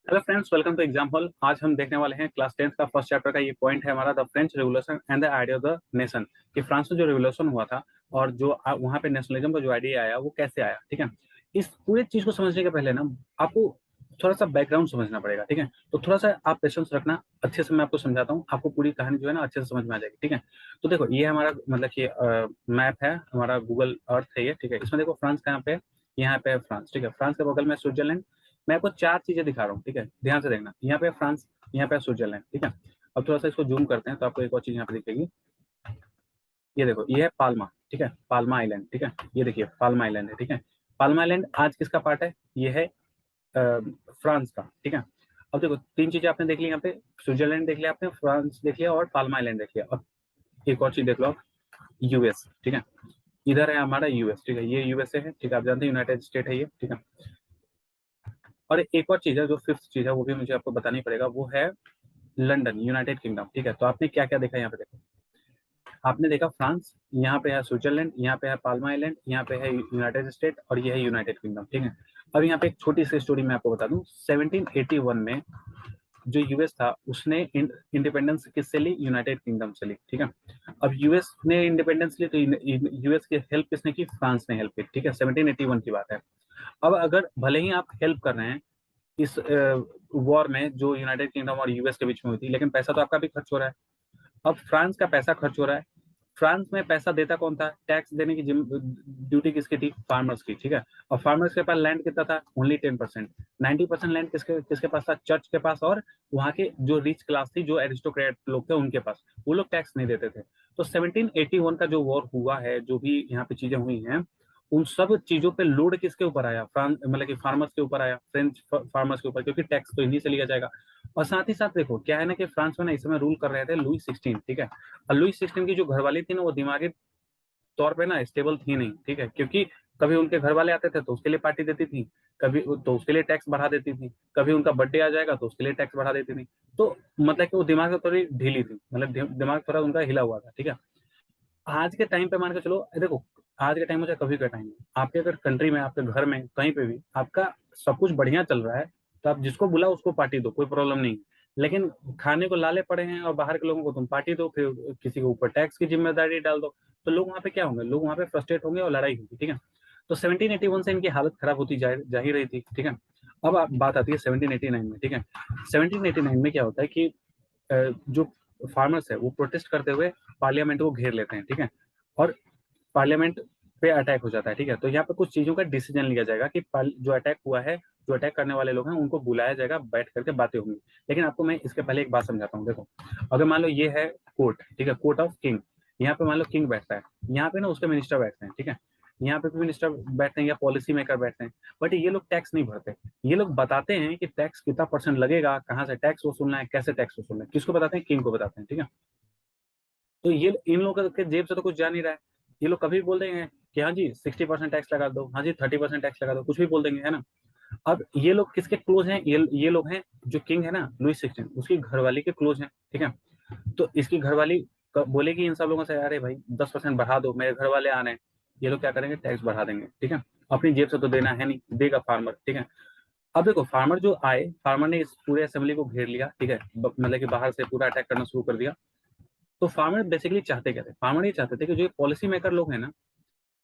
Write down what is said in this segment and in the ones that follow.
Hello friends, welcome to exam hall. आज हम देखने वाले हैं क्लास 10th का फर्स्ट चैप्टर का। ये पॉइंट है हमारा the French revolution and the idea of the nation, कि फ्रांस में जो रेवोल्यूशन हुआ था और जो वहाँ पे नेशनलिज्म का जो आइडिया आया वो कैसे आया। ठीक है, इस पूरी चीज को समझने के पहले ना आपको थोड़ा सा बैकग्राउंड समझना पड़ेगा। ठीक है, तो थोड़ा सा आप पेशेंस रखना, अच्छे से मैं आपको समझाता हूँ, आपको पूरी कहानी जो है ना अच्छे से समझ में आ जाएगी। ठीक है, तो देखो ये हमारा मतलब कि मैप है, हमारा गूगल अर्थ है ये। ठीक है, इसमें देखो फ्रांस कहाँ पे है, यहाँ पे है फ्रांस। ठीक है, फ्रांस के बगल में स्विट्जरलैंड। मैं आपको चार चीजें दिखा रहा हूँ, ठीक है, ध्यान से देखना। यहाँ पे फ्रांस, यहाँ पे स्विट्जरलैंड। ठीक है, अब थोड़ा सा इसको जूम करते हैं तो आपको एक और चीज यहाँ पे दिखेगी। ये देखो, ये है पाल्मा। ठीक है, पाल्मा आइलैंड। ठीक है, ये देखिए पाल्मा आइलैंड है। ठीक है, पाल्मा आइलैंड आज किसका पार्ट है? ये है फ्रांस का। ठीक है, अब देखो तीन चीजें आपने देख ली यहाँ पे, स्विट्जरलैंड देख लिया आपने, फ्रांस देख लिया और पाल्मा आइलैंड देख लिया। अब एक और चीज देख लो आप, यूएस। ठीक है, इधर है हमारा यूएस। ठीक है, ये यूएसए है। ठीक है, आप जानते हैं यूनाइटेड स्टेट है ये। ठीक है, और एक और चीज है जो फिफ्थ चीज है, वो भी मुझे आपको बतानी पड़ेगा, वो है लंदन, यूनाइटेड किंगडम। ठीक है, तो आपने क्या क्या देखा यहाँ पे? देखो, आपने देखा फ्रांस, यहाँ पे है स्विट्जरलैंड, यहाँ पे है पाल्मा आइलैंड, यहाँ पे है यूनाइटेड स्टेट और ये है यूनाइटेड किंगडम। ठीक है, अब यहाँ पे एक छोटी सी स्टोरी मैं आपको बता दूं। 1781 में जो यूएस था उसने इंडिपेंडेंस किससे ली? यूनाइटेड किंगडम से ली। ठीक है, अब यूएस ने इंडिपेंडेंस ली तो यूएस की हेल्प किसने की? फ्रांस ने हेल्प की। ठीक है, 1781 की बात है। अब अगर भले ही आप हेल्प कर रहे हैं इस वॉर में जो यूनाइटेड किंगडम और यूएस के बीच में हुई थी, लेकिन पैसा तो आपका भी खर्च हो रहा है। अब फ्रांस का पैसा खर्च हो रहा है। फ्रांस में पैसा देता कौन था? टैक्स देने की ड्यूटी किसकी थी? फार्मर्स की। ठीक है, और फार्मर्स के पास लैंड कितना था? ओनली 10%। 90% लैंड किसके किसके पास था? चर्च के पास और वहां के जो रिच क्लास थी, जो एरिस्टोक्रेट लोग थे उनके पास। वो लोग टैक्स नहीं देते थे। तो 1781 का जो वॉर हुआ है, जो भी यहाँ पे चीजें हुई हैं, उन सब चीजों पे लोड किसके ऊपर आया? फ्रांस मतलब कि फार्मर्स के ऊपर आया, फ्रेंच फार्मर्स के ऊपर, क्योंकि टैक्स तो इन्हीं से लिया जाएगा। और साथ ही साथ देखो क्या है ना, कि फ्रांस में ना इस समय रूल कर रहे थे लुई 16। ठीक है, और लुई 16 की जो घरवाली थी ना, वो दिमागी तौर पे ना स्टेबल थी नहीं। ठीक है, क्योंकि कभी उनके घर वाले आते थे तो उसके लिए पार्टी देती थी, कभी तो उसके लिए टैक्स बढ़ा देती थी, कभी उनका बर्थडे आ जाएगा तो उसके लिए टैक्स बढ़ा देती थी। तो मतलब कि वो दिमाग से थोड़ी ढीली थी, मतलब दिमाग थोड़ा उनका हिला हुआ था। ठीक है, आज के टाइम पे मान के चलो, देखो आज के टाइम में चाहे कभी का टाइम है, आपके अगर कंट्री में, आपके घर में, कहीं पे भी आपका सब कुछ बढ़िया चल रहा है, तो आप जिसको बुलाओ उसको पार्टी दो, कोई प्रॉब्लम नहीं। लेकिन खाने को लाले पड़े हैं और बाहर के लोगों को तुम पार्टी दो, फिर किसी के ऊपर टैक्स की जिम्मेदारी डाल दो, तो लोग वहाँ पे क्या होंगे? लोग वहाँ पे फ्रस्ट्रेट होंगे और लड़ाई होगी। ठीक है, तो 1781 से इनकी हालत खराब होती जा ही रही थी। ठीक है, अब बात आती है 1789 में। ठीक है, 1789 में क्या होता है कि जो फार्मर्स है वो प्रोटेस्ट करते हुए पार्लियामेंट को घेर लेते हैं। ठीक है, और पार्लियामेंट पे अटैक हो जाता है। ठीक है, तो यहाँ पे कुछ चीजों का डिसीजन लिया जाएगा कि जो अटैक हुआ है, जो अटैक करने वाले लोग हैं उनको बुलाया जाएगा, बैठ करके बातें होंगी। लेकिन आपको मैं इसके पहले एक बात समझाता हूँ। देखो, अगर मान लो ये है कोर्ट, ठीक है, कोर्ट ऑफ किंग, यहाँ पे मान लो किंग बैठता है, यहाँ पे ना उसके मिनिस्टर बैठते हैं। ठीक है, यहाँ पे भी मिनिस्टर बैठते हैं या पॉलिसी मेकर बैठते हैं, बट ये लोग टैक्स नहीं भरते। ये लोग बताते हैं कि टैक्स कितना परसेंट लगेगा, कहाँ से टैक्स वसूलना है, कैसे टैक्स वसूलना है, किसको बताते हैं? किंग को बताते हैं। ठीक है, तो ये इन लोगों के जेब से तो कुछ जा नहीं रहा है। ये लोग कभी बोल देंगे कि हाँ जी 60% टैक्स लगा दो, हाँ जी 30% टैक्स लगा दो, कुछ भी बोल देंगे, है ना। अब ये लोग किसके क्लोज हैं? ये लोग हैं जो किंग है ना, लुई 16, उसकी घरवाली के क्लोज हैं। ठीक है, तो इसकी घरवाली बोलेगी इन सब लोगों से, अरे भाई 10% बढ़ा दो, मेरे घर वाले आ रहे हैं। ये लोग क्या करेंगे? टैक्स बढ़ा देंगे। ठीक है, अपनी जेब से तो देना है नहीं, देगा फार्मर। ठीक है, अब देखो फार्मर जो आए, फार्मर ने इस पूरे असेंबली को घेर लिया। ठीक है, मतलब कि बाहर से पूरा अटैक करना शुरू कर दिया। तो फार्मर बेसिकली चाहते क्या थे? फार्मर ये चाहते थे कि जो पॉलिसी मेकर लोग हैं ना,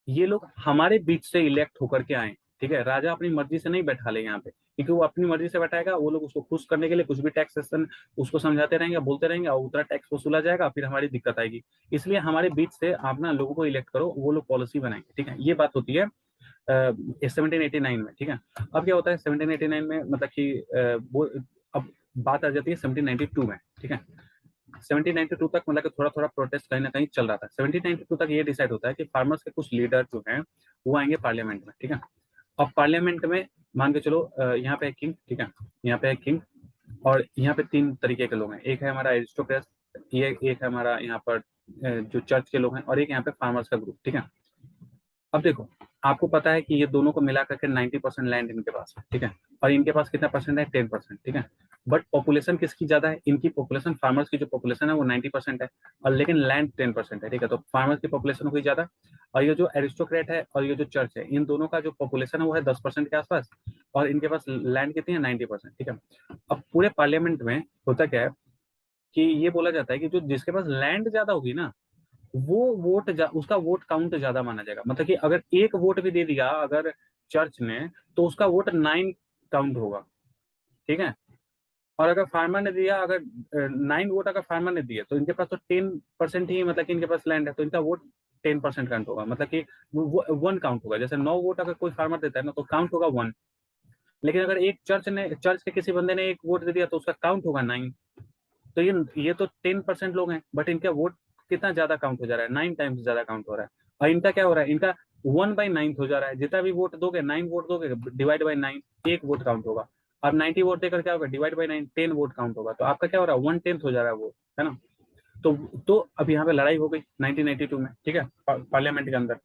ये लोग हमारे बीच से इलेक्ट होकर के आए। ठीक है, राजा अपनी मर्जी से नहीं बैठा ले यहाँ पे, क्योंकि वो अपनी मर्जी से बैठाएगा, वो लोग उसको खुश करने के लिए कुछ भी टैक्सेशन उसको समझाते रहेंगे, बोलते रहेंगे, और उतना टैक्स वसूला जाएगा, फिर हमारी दिक्कत आएगी। इसलिए हमारे बीच से आप ना लोगों को इलेक्ट करो, वो लोग पॉलिसी बनाएंगे। ठीक है, ये बात होती है 1789 में। ठीक है, अब क्या होता है 1789 में, मतलब कि वो अब बात आ जाती है 1792 में। ठीक है, 1792 तक मतलब कि थोड़ा थोड़ा प्रोटेस्ट कहीं ना कहीं चल रहा था। 1792 तक ये डिसाइड होता है कि फार्मर्स के कुछ लीडर जो हैं वो आएंगे पार्लियामेंट में। ठीक है, अब पार्लियामेंट में मान के चलो यहाँ पे है किंग। ठीक है, यहाँ पे है किंग, और यहाँ पे तीन तरीके के लोग हैं। एक है हमारा एरिस्टोक्रेट, ये एक है हमारा यहाँ पर जो चर्च के लोग हैं, और एक यहाँ पे फार्मर्स का ग्रुप। ठीक है, अब देखो, आपको पता है कि ये दोनों को मिला करके 90% लैंड इनके पास है, ठीक है, और इनके पास कितना परसेंट है, 10%, ठीक है। बट पॉपुलेशन किसकी ज्यादा है, इनकी पॉपुलेशन, फार्मर्स की जो पॉपुलेशन है वो 90% है, और लेकिन लैंड 10% है, ठीक है। तो फार्मर्स की पॉपुलेशन हुई ज्यादा, और ये जो एरिस्टोक्रेट है और ये जो चर्च है, इन दोनों का जो पॉपुलेशन है वो है 10% के आसपास, और इनके पास लैंड कितनी है, 90%, ठीक है। अब पूरे पार्लियामेंट में होता क्या है कि ये बोला जाता है कि जो जिसके पास लैंड ज्यादा होगी ना, वो उसका वोट काउंट ज्यादा माना जाएगा। मतलब कि अगर एक वोट भी दे दिया अगर चर्च ने, तो उसका वोट 9 काउंट होगा, ठीक है। और अगर फार्मर ने दिया, अगर 9 वोट अगर फार्मर ने दिए, तो इनके पास तो 10% ही, मतलब कि इनके पास लैंड है, तो इनका वोट 10% काउंट होगा, मतलब कि वो 1 काउंट होगा। जैसे 9 वोट अगर कोई फार्मर देता है ना, तो काउंट होगा 1। लेकिन अगर एक चर्च के किसी बंदे ने एक वोट दे दिया, तो उसका काउंट होगा 9। तो ये तो 10% लोग हैं, बट इनका वोट कितना ज्यादा काउंट हो जा रहा है, 9 टाइम्स ज्यादा काउंट हो रहा है। और इनका क्या हो रहा है, इनका 1/9 हो जा रहा है। जितना भी वोट दोगे, 9 वोट दोगे, डिवाइड बाई 9, एक वोट काउंट होगा। अब 90 वोट देकर क्या होगा, डिवाइड बाई 9, 10 वोट काउंट होगा। तो आपका क्या हो रहा है, 1/10 हो जा रहा है वो, है ना। तो अब यहाँ पे लड़ाई हो गई 1992 में, ठीक है, पार्लियामेंट के अंदर,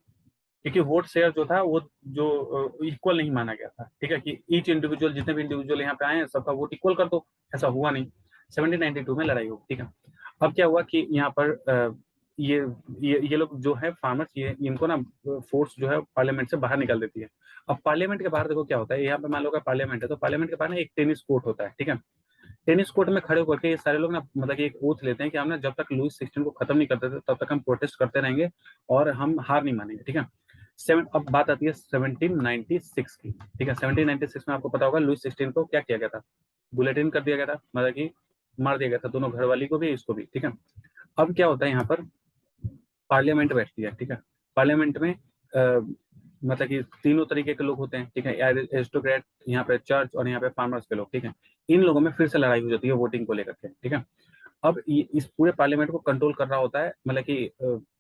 क्योंकि वोट शेयर जो था वो जो इक्वल नहीं माना गया था, ठीक है, कि ईच इंडिविजुअल, जितने भी इंडिविजुअल यहाँ पे आए हैं सबका वोट इक्वल कर दो। ऐसा हुआ नहीं, 1792 में लड़ाई हुई, ठीक है। अब क्या हुआ कि यहाँ पर ये ये लोग जो है फार्मर्स, ये इनको ना फोर्स जो है पार्लियामेंट से बाहर निकाल देती है। अब पार्लियामेंट के बाहर देखो क्या होता है, यहाँ पे मान लो पार्लियामेंट है, तो पार्लियामेंट के बाहर ना एक टेनिस कोर्ट होता है, ठीक है। टेनिस कोर्ट में खड़े होकर के ये सारे लोग ना, मतलब कि एक ओथ लेते हैं कि हम ना जब तक लुईस 16 को खत्म नहीं कर देते तब तक हम प्रोटेस्ट करते रहेंगे और हम हार नहीं मानेंगे, ठीक है। अब बात आती है 1796 की, ठीक है। 1796 में आपको पता होगा लुईस 16 को क्या किया गया था, बुलेटिन कर दिया गया था, मतलब कि मार दिया गया था, दोनों घर वाली को भी इसको भी, ठीक है। अब क्या होता है, यहाँ पर पार्लियामेंट बैठती है, ठीक है। पार्लियामेंट में मतलब कि तीनों तरीके के लोग होते हैं, ठीक है, एरिस्टोक्रेट, यहाँ पे चर्च, और यहाँ पे फार्मर्स के लोग, ठीक है। इन लोगों में फिर से लड़ाई हो जाती है वोटिंग को लेकर के, ठीक है। अब इस पूरे पार्लियामेंट को कंट्रोल कर रहा होता है, मतलब कि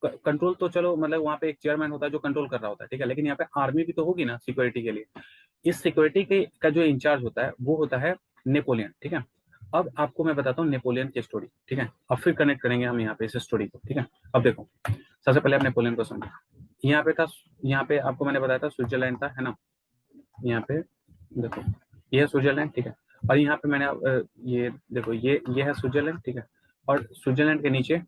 कंट्रोल तो चलो, मतलब वहाँ पे एक चेयरमैन होता है जो कंट्रोल कर रहा होता है, ठीक है, लेकिन यहाँ पे आर्मी भी तो होगी ना सिक्योरिटी के लिए। इस सिक्योरिटी के का जो इंचार्ज होता है वो होता है नेपोलियन, ठीक है। अब आपको मैं बताता हूँ नेपोलियन की स्टोरी, ठीक है, अब फिर कनेक्ट करेंगे हम यहाँ पे इस स्टोरी को, ठीक है। अब देखो, सबसे पहले आप नेपोलियन को समझो। यहाँ पे था, यहाँ पे आपको मैंने बताया था स्विट्जरलैंड था, है ना। यहाँ पे देखो, ये है स्विट्जरलैंड, ठीक है। और यहाँ पे मैंने ये देखो, ये है स्विट्जरलैंड, ठीक है। और स्विट्जरलैंड के नीचे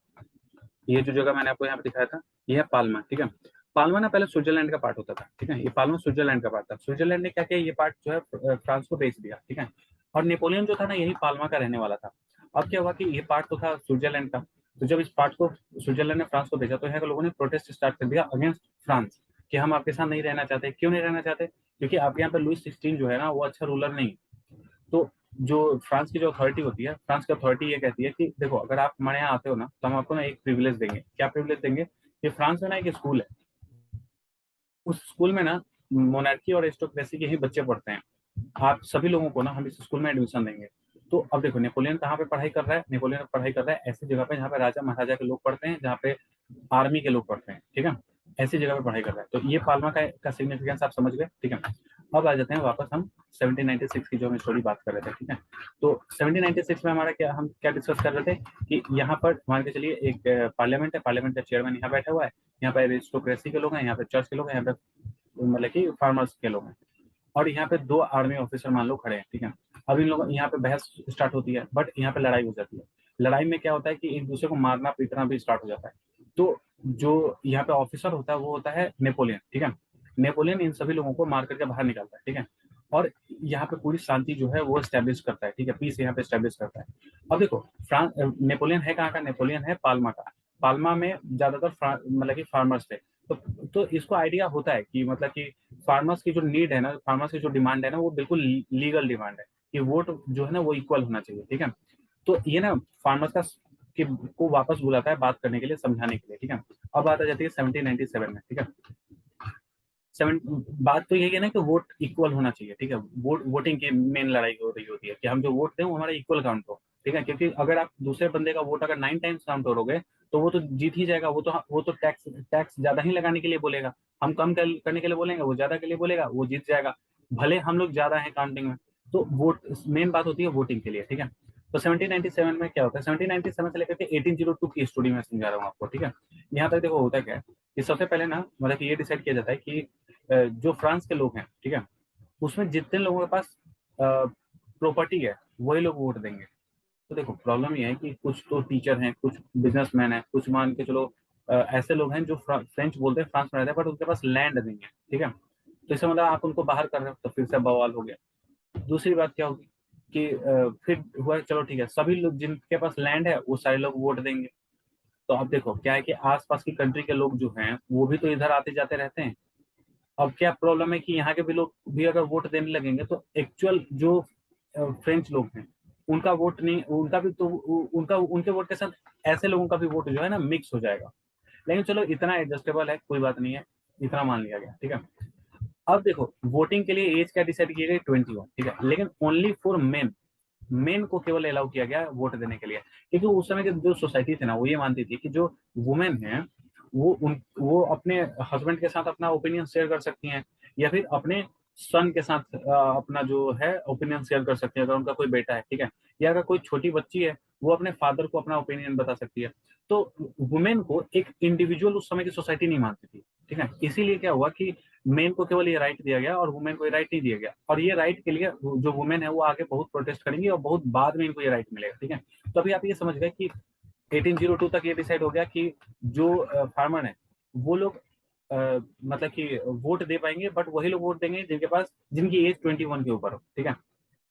ये जो जगह मैंने आपको यहाँ पे दिखाया था, ये है पाल्मा, ठीक है। पाल्मा ना पहले स्विट्जरलैंड का पार्ट होता था, ठीक है। ये पाल्मा स्विट्जरलैंड का पार्ट था। स्विट्जरलैंड ने क्या किया, ये पार्ट जो है फ्रांस को बेच दिया, ठीक है। और नेपोलियन जो था ना, यही पाल्मा का रहने वाला था। अब क्या हुआ कि ये पार्ट तो था स्विट्जरलैंड का, तो जब इस पार्ट को स्विट्जरलैंड ने फ्रांस को भेजा, तो यहाँ के लोगों ने प्रोटेस्ट स्टार्ट कर दिया अगेंस्ट फ्रांस, कि हम आपके साथ नहीं रहना चाहते। क्यों नहीं रहना चाहते, क्योंकि आपके यहाँ पे लुईस 16 जो है ना, वो अच्छा रूलर नहीं। तो जो फ्रांस की जो अथॉरिटी होती है, फ्रांस की अथॉरिटी ये कहती है कि देखो, अगर आप हमारे यहाँ आते हो ना, तो हम आपको ना एक प्रिविलेज देंगे। क्या प्रिविलेज देंगे, कि फ्रांस में ना एक स्कूल है, उस स्कूल में ना मोनार्की और एरिस्टोक्रेसी के ही बच्चे पढ़ते हैं। आप सभी लोगों को ना हम इस स्कूल में एडमिशन देंगे। तो अब देखो, नेपोलियन कहाँ पे पढ़ाई कर रहा है, नेपोलियन पढ़ाई कर रहा है ऐसी जगह पे जहाँ पे राजा महाराजा के लोग पढ़ते हैं, जहाँ पे आर्मी के लोग पढ़ते हैं, ठीक है। ऐसी जगह पे पढ़ाई कर रहा है। तो ये पाल्मा का सिग्निफिकेंस आप समझ गए, ठीक है। अब आ जाते हैं वापस हम 1796 की जो हम स्टोरी बात कर रहे थे, ठीक है। तो 1796 में हमारा क्या, हम क्या डिस्कस कर रहे थे कि यहाँ पर मान के चलिए एक पार्लियामेंट है, पार्लियामेंट का चेयरमैन यहाँ बैठा हुआ है, यहाँ पे एरिस्टोक्रेसी के लोग हैं, यहाँ पे चर्च के लोग हैं, यहाँ पे मतलब कि फार्मर्स के लोग हैं, और यहाँ पे 2 आर्मी ऑफिसर मान लो खड़े हैं, ठीक है। अब इन लोगों यहाँ पे बहस स्टार्ट होती है, बट यहाँ पे लड़ाई हो जाती है। लड़ाई में क्या होता है कि एक दूसरे को मारना पीटना भी स्टार्ट हो जाता है। तो जो यहाँ पे ऑफिसर होता है वो होता है नेपोलियन, ठीक है। नेपोलियन इन सभी लोगों को मार करके बाहर निकालता है, ठीक है। और यहाँ पे पूरी शांति जो है वो स्टैब्लिश करता है, ठीक है, पीस यहाँ पे स्टैब्लिश करता है। अब देखो, फ्रांस, नेपोलियन है कहाँ का, नेपोलियन है पाल्मा का। पाल्मा में ज्यादातर मतलब कि फार्मर्स थे। तो इसको आइडिया होता है कि मतलब कि फार्मर्स की जो नीड है ना, फार्मर्स की जो डिमांड है ना, वो बिल्कुल लीगल डिमांड है कि वोट जो है ना वो इक्वल होना चाहिए, ठीक है। तो ये ना फार्मर्स का को वापस बुलाता है बात करने के लिए, समझाने के लिए, ठीक है। अब बात आ जाती है 1797 में, ठीक है। सेवन बात तो यही है ना कि वोट इक्वल होना चाहिए, ठीक है। वोटिंग की मेन लड़ाई हो रही होती है कि हम जो वोट दें वो हमारा इक्वल काउंट हो, ठीक है। क्योंकि अगर आप दूसरे बंदे का वोट अगर 9 टाइम्स काउंट करोगे, तो वो तो जीत ही जाएगा। वो तो टैक्स ज्यादा ही लगाने के लिए बोलेगा। हम कम करने के लिए बोलेंगे, वो ज्यादा के लिए बोलेगा, वो जीत जाएगा, भले हम लोग ज्यादा है काउंटिंग में। तो वोट मेन बात होती है वोटिंग के लिए, ठीक है। तो 1797 में क्या होता है, 1797 से लेकर के 1802 की स्टोरी में समझा रहा हूँ आपको, ठीक है। यहाँ तक देखो होता क्या है कि सबसे पहले ना मतलब कि ये डिसाइड किया जाता है कि जो फ्रांस के लोग हैं, ठीक है, उसमें जितने लोगों के पास प्रॉपर्टी है वही लोग वोट देंगे। तो देखो प्रॉब्लम ये है कि कुछ तो टीचर हैं, कुछ बिजनेसमैन हैं, कुछ मान के चलो ऐसे लोग हैं जो फ्रेंच बोलते हैं, फ्रांस में रहते हैं, बट उनके पास लैंड नहीं है, ठीक है। तो इसका मतलब आप उनको बाहर कर रहे हो, तो फिर से बवाल हो गया। दूसरी बात क्या होगी कि फिर हुआ चलो ठीक है, सभी लोग जिनके पास लैंड है वो सारे लोग वोट देंगे। तो अब देखो क्या है कि आसपास की कंट्री के लोग जो हैं वो भी तो इधर आते जाते रहते हैं। अब क्या प्रॉब्लम है कि यहाँ के भी लोग भी अगर वोट देने लगेंगे तो एक्चुअल जो फ्रेंच लोग हैं उनका वोट नहीं, उनका भी तो उनका उनके वोट के साथ ऐसे लोगों का भी वोट जो है ना मिक्स हो जाएगा। लेकिन चलो इतना एडजस्टेबल है, कोई बात नहीं है, इतना मान लिया गया, ठीक है। अब देखो वोटिंग के लिए एज क्या डिसाइड की गई, 21, ठीक है, लेकिन ओनली फॉर मेन। मेन को केवल अलाउ किया गया वोट देने के लिए, क्योंकि उस समय की जो सोसाइटी थी ना वो ये मानती थी कि जो वुमेन है वो अपने हस्बैंड के साथ अपना ओपिनियन शेयर कर सकती हैं, या फिर अपने सन के साथ अपना जो है ओपिनियन शेयर कर सकती है अगर उनका कोई बेटा है, ठीक है। या अगर कोई छोटी बच्ची है वो अपने फादर को अपना ओपिनियन बता सकती है। तो वुमेन को एक इंडिविजुअल उस समय की सोसाइटी नहीं मानती थी, ठीक है। इसीलिए क्या हुआ कि मेन को केवल ये राइट दिया गया और वुमेन को ये राइट नहीं दिया गया, और ये राइट के लिए जो वुमेन है वो आगे बहुत प्रोटेस्ट करेंगी और बहुत बाद में इनको ये राइट मिलेगा, ठीक है। तो अभी आप ये समझ गए कि 1802 तक ये डिसाइड हो गया कि जो फार्मर है वो लोग मतलब कि वोट दे पाएंगे, बट वही लोग वोट देंगे जिनके पास जिनकी एज 21 के ऊपर हो, ठीक है।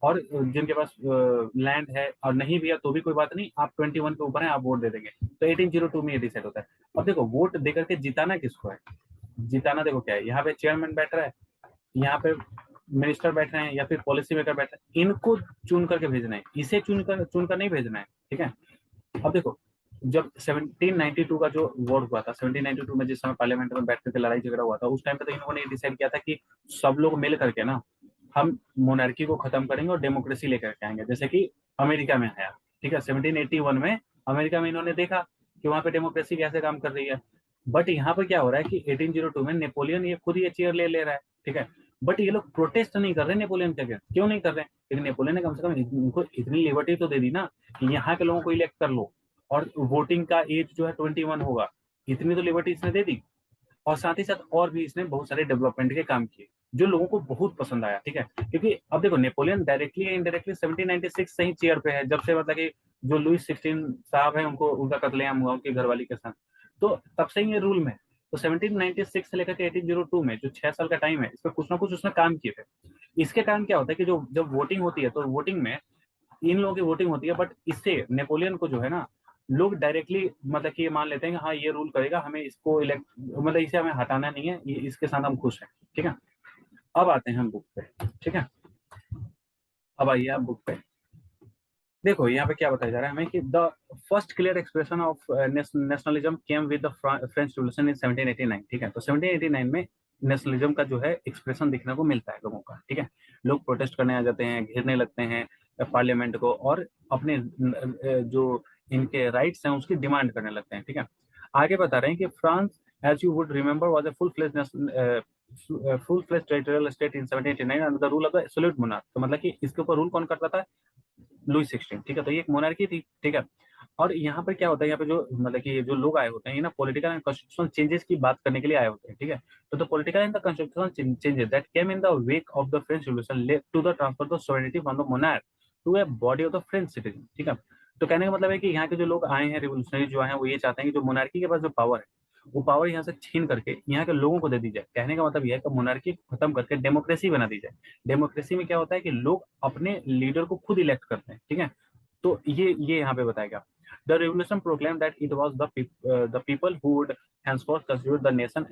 और जिनके पास लैंड है और नहीं भी है तो भी कोई बात नहीं, आप 21 के ऊपर है आप वोट दे देंगे। तो 1802 में ये डिसाइड होता है। अब देखो वोट दे करके जिताना किसको है, जिताना देखो क्या है, यहाँ पे चेयरमैन बैठ रहा है, यहाँ पे मिनिस्टर बैठ रहे हैं या फिर पॉलिसी मेकर बैठ रहे हैं, इनको चुन करके भेजना है, इसे चुनकर नहीं भेजना है, ठीक है। अब देखो जब 1792 का जो वॉर हुआ था, 1792 में जिस समय पार्लियामेंट में बैठ करके लड़ाई झगड़ा हुआ था, उस टाइम पे तो इन्होंने डिसाइड किया था कि सब लोग मिल करके ना हम मोनार्की को खत्म करेंगे और डेमोक्रेसी लेकर के आएंगे, जैसे कि अमेरिका में आया, ठीक है। 1781 में अमेरिका में इन्होंने देखा कि वहां पे डेमोक्रेसी कैसे काम कर रही है। बट यहाँ पर क्या हो रहा है कि 1802 में नेपोलियन ये खुद ये चेयर ले रहा है, ठीक है। बट ये लोग प्रोटेस्ट नहीं कर रहे नेपोलियन के अगेंस्ट, क्यों नहीं कर रहे हैं, लेकिन नेपोलियन ने कम से कम इनको इतनी लिबर्टी तो दे दी ना कि यहाँ के लोगों को इलेक्ट कर लो और वोटिंग का एज जो है 21 होगा, इतनी तो लिबर्टी इसने दे दी। और साथ ही साथ और भी इसने बहुत सारे डेवलपमेंट के काम किए जो लोगों को बहुत पसंद आया, ठीक है। क्योंकि अब देखो नेपोलियन डायरेक्टली या इनडायरेक्टली 1796 से ही चेयर पे है, जब से मतलब कि जो लुइस 16 साहब है उनको उनका कत्लेआम हुआ उनकी घरवाली के साथ, तो तब से ही ये रूल में। तो 1796 से लेकर के 1802 में जो 6 साल का टाइम है इस पर कुछ ना कुछ उसने काम किए थे। इसके कारण क्या होता है कि जो जब वोटिंग होती है तो वोटिंग में इन लोगों की वोटिंग होती है, बट इससे नेपोलियन को जो है ना लोग डायरेक्टली मतलब कि ये मान लेते हैं कि हाँ ये रूल करेगा, हमें इसको इलेक्ट मतलब इसे हमें हटाना नहीं है, ये इसके साथ हम खुश हैं, ठीक है। अब आते हैं हम बुक पे, ठीक है। अब आइए आप बुक पे देखो यहाँ पे क्या बताया जा रहा है हमें कि the first clear expression of nationalism came with the French revolution in 1789, ठीक है। तो 1789 में नेशनलिज्म का जो है एक्सप्रेशन देखने को मिलता है लोगों का, ठीक है। लोग प्रोटेस्ट करने आ जाते हैं, घेरने लगते हैं पार्लियामेंट को और अपने जो इनके राइट्स हैं उसकी डिमांड करने लगते हैं, ठीक है। आगे बता रहे हैं कि France as you would remember was a full fledge territorial state in 1789 under the rule of the absolute monarch. तो मतलब कि इसके ऊपर रूल कौन करता था, लुई 16, ठीक है। तो ये एक मोनार्की थी, ठीक है। और यहाँ पर क्या होता है, यहाँ पे जो मतलब कि जो लोग आए होते हैं ये ना पॉलिटिकल एंड कॉन्स्टिट्यूशनल चेंजेस की बात करने के लिए आए होते हैं, ठीक है। तो the political and the constitutional changes that came in the wake of the French revolution led to the transfer the sovereignty from the monarch to a body of the French citizen, ठीक है। तो कहने का मतलब है कि यहाँ के जो लोग आए हैं रिवोल्यूशनरी जो है वो ये चाहते हैं कि जो मोनार्की के पास जो पावर है वो पावर यहाँ से छीन करके यहाँ के लोगों को दे दी जाए। कहने का मतलब यह है कि मोनार्की को खत्म करके डेमोक्रेसी बना दी जाए। डेमोक्रेसी में क्या होता है कि लोग अपने लीडर को खुद इलेक्ट करते हैं, ठीक है। तो ये यहाँ पे बताया गया। The revolution proclaim that it was the people who would henceforth constitute the nation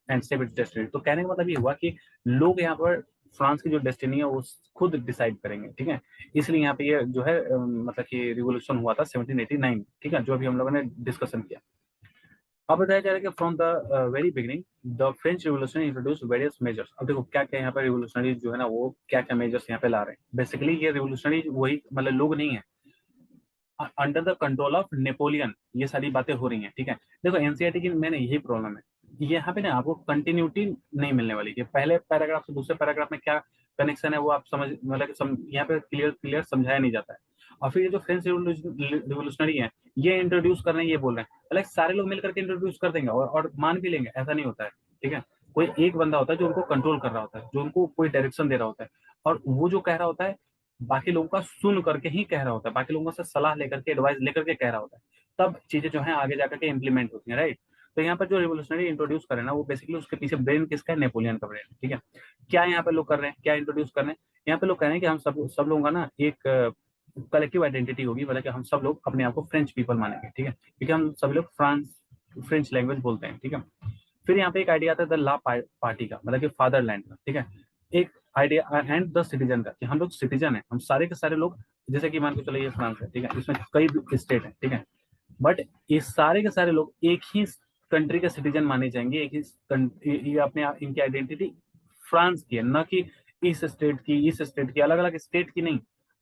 and save its destiny। तो कहने का मतलब ये हुआ कि लोग यहाँ पर फ्रांस की जो डेस्टिनी है वो खुद डिसाइड करेंगे, ठीक है। इसलिए यहाँ पे ये जो है मतलब कि रिवोल्यूशन हुआ था 1789, ठीक है, जो अभी हम लोगों ने डिस्कशन किया। अब बताया जा रहा है कि from the very beginning the French revolution introduce various measures. अब देखो क्या क्या यहाँ पे रिवोल्यूशनरी जो है ना वो क्या क्या मेजर्स यहाँ पे ला रहे हैं। बेसिकली ये रिवोल्यूशनरी वही मतलब लोग नहीं है, under the control of Napoleon ये सारी बातें हो रही हैं, ठीक है। देखो एनसीईआरटी की मैंने यही प्रॉब्लम है, यहाँ पे ना आपको कंटिन्यूटी नहीं मिलने वाली है। पहले पैराग्राफ से दूसरे पैराग्राफ में क्या कनेक्शन है वो आप समझ मतलब कि यहाँ पे क्लियर समझाया नहीं जाता है। और फिर ये जो फ्रेंच रिवोल्यूशनरी है ये इंट्रोड्यूस कर रहे हैं, ये बोल रहे हैं, लाइक सारे लोग मिलकर के इंट्रोड्यूस कर देंगे और मान भी लेंगे, ऐसा नहीं होता है। ठीक है, कोई एक बंदा होता है जो उनको कंट्रोल कर रहा होता है, जो उनको कोई डायरेक्शन दे रहा होता है, और वो जो कह रहा होता है बाकी लोगों का सुन करके ही कह रहा होता है, बाकी लोगों से सलाह लेकर के, एडवाइस लेकर के कह रहा होता है, तब चीजें जो है आगे जाकर के इम्प्लीमेंट होती है, राइट। तो यहाँ पर जो रिवोल्यूशनरी इंट्रोड्यूस कर रहे हैं ना, वो बेसिकली उसके पीछे ब्रेन किसका है, नेपोलियन का ब्रेन। ठीक है, क्या यहाँ पे लोग कर रहे हैं, क्या इंट्रोड्यूस कर रहे हैं, यहाँ पे लोग कह रहे हैं कि हम सब लोगों का ना एक कलेक्टिव आइडेंटिटी होगी, मतलब कि हम सब लोग अपने आप को फ्रेंच पीपल मानेंगे। ठीक है, क्योंकि हम सब लोग फ्रेंच लैंग्वेज बोलते हैं। ठीक है, फिर यहाँ पे एक आइडिया आता है द ला पार्टी का, मतलब कि फादरलैंड का। ठीक है, एक आइडिया एंड द सिटीजन का, कि हम लोग सिटीजन है, हम सारे के सारे लोग, जैसे कि मान के चलो ये फ्रांस है, ठीक है, इसमें कई स्टेट है, ठीक है, बट ये सारे के सारे लोग एक ही कंट्री के सिटीजन माने जाएंगे, एक ही ये अपने इनकी आइडेंटिटी फ्रांस की है, न कि इस स्टेट की, अलग अलग स्टेट की नहीं।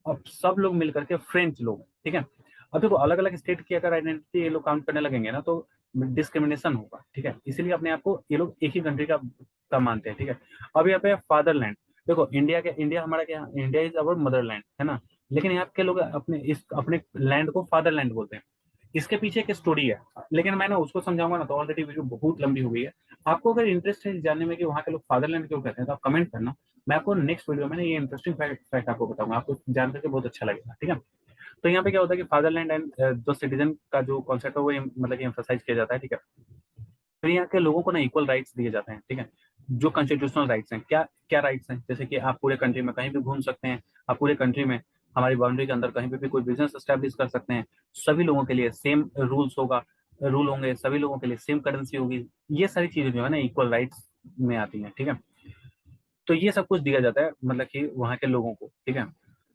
अब सब लोग मिलकर के फ्रेंच लोग, ठीक है। अब देखो अलग अलग स्टेट की अगर आइडेंटिटी ये लोग काउंट करने लगेंगे ना, तो डिस्क्रिमिनेशन होगा। ठीक है, इसीलिए अपने आप को ये लोग एक ही कंट्री का मानते हैं। ठीक है, अब यहाँ पे फादरलैंड, देखो इंडिया हमारा क्या, इंडिया इज अवर मदरलैंड, है ना, लेकिन यहाँ के लोग अपने लैंड को फादरलैंड बोलते हैं। इसके पीछे एक स्टोरी है, लेकिन मैं ना उसको समझाऊंगा ना तो ऑलरेडी वीडियो बहुत लंबी हो गई है। आपको अगर इंटरेस्ट है जानने में कि वहाँ के लोग फादरलैंड क्यों कहते हैं, तो आप कमेंट करना, मैं आपको नेक्स्ट वीडियो में ना ये इंटरेस्टिंग फैक्ट आपको बताऊंगा, आपको जान करके बहुत अच्छा लगेगा। ठीक है, तो यहाँ पे क्या होता है कि फादरलैंड एंड जो सिटीजन का जो कॉन्सेप्ट है वो मतलब कि एम्फसाइज किया जाता है। ठीक है, फिर यहाँ के लोगों को ना इक्वल राइट्स दिए जाते हैं। ठीक है, जो कॉन्स्टिट्यूशनल राइट्स हैं, क्या क्या राइट्स हैं, जैसे कि आप पूरे कंट्री में कहीं भी घूम सकते हैं, आप पूरे कंट्री में हमारी बाउंड्री के अंदर कहीं पे भी कोई बिजनेस एस्टेब्लिश कर सकते हैं, सभी लोगों के लिए सेम रूल होंगे, सभी लोगों के लिए सेम करेंसी होगी, ये सारी चीजें जो है ना इक्वल राइट्स में आती हैं। ठीक है, तो ये सब कुछ दिया जाता है मतलब कि वहाँ के लोगों को। ठीक है,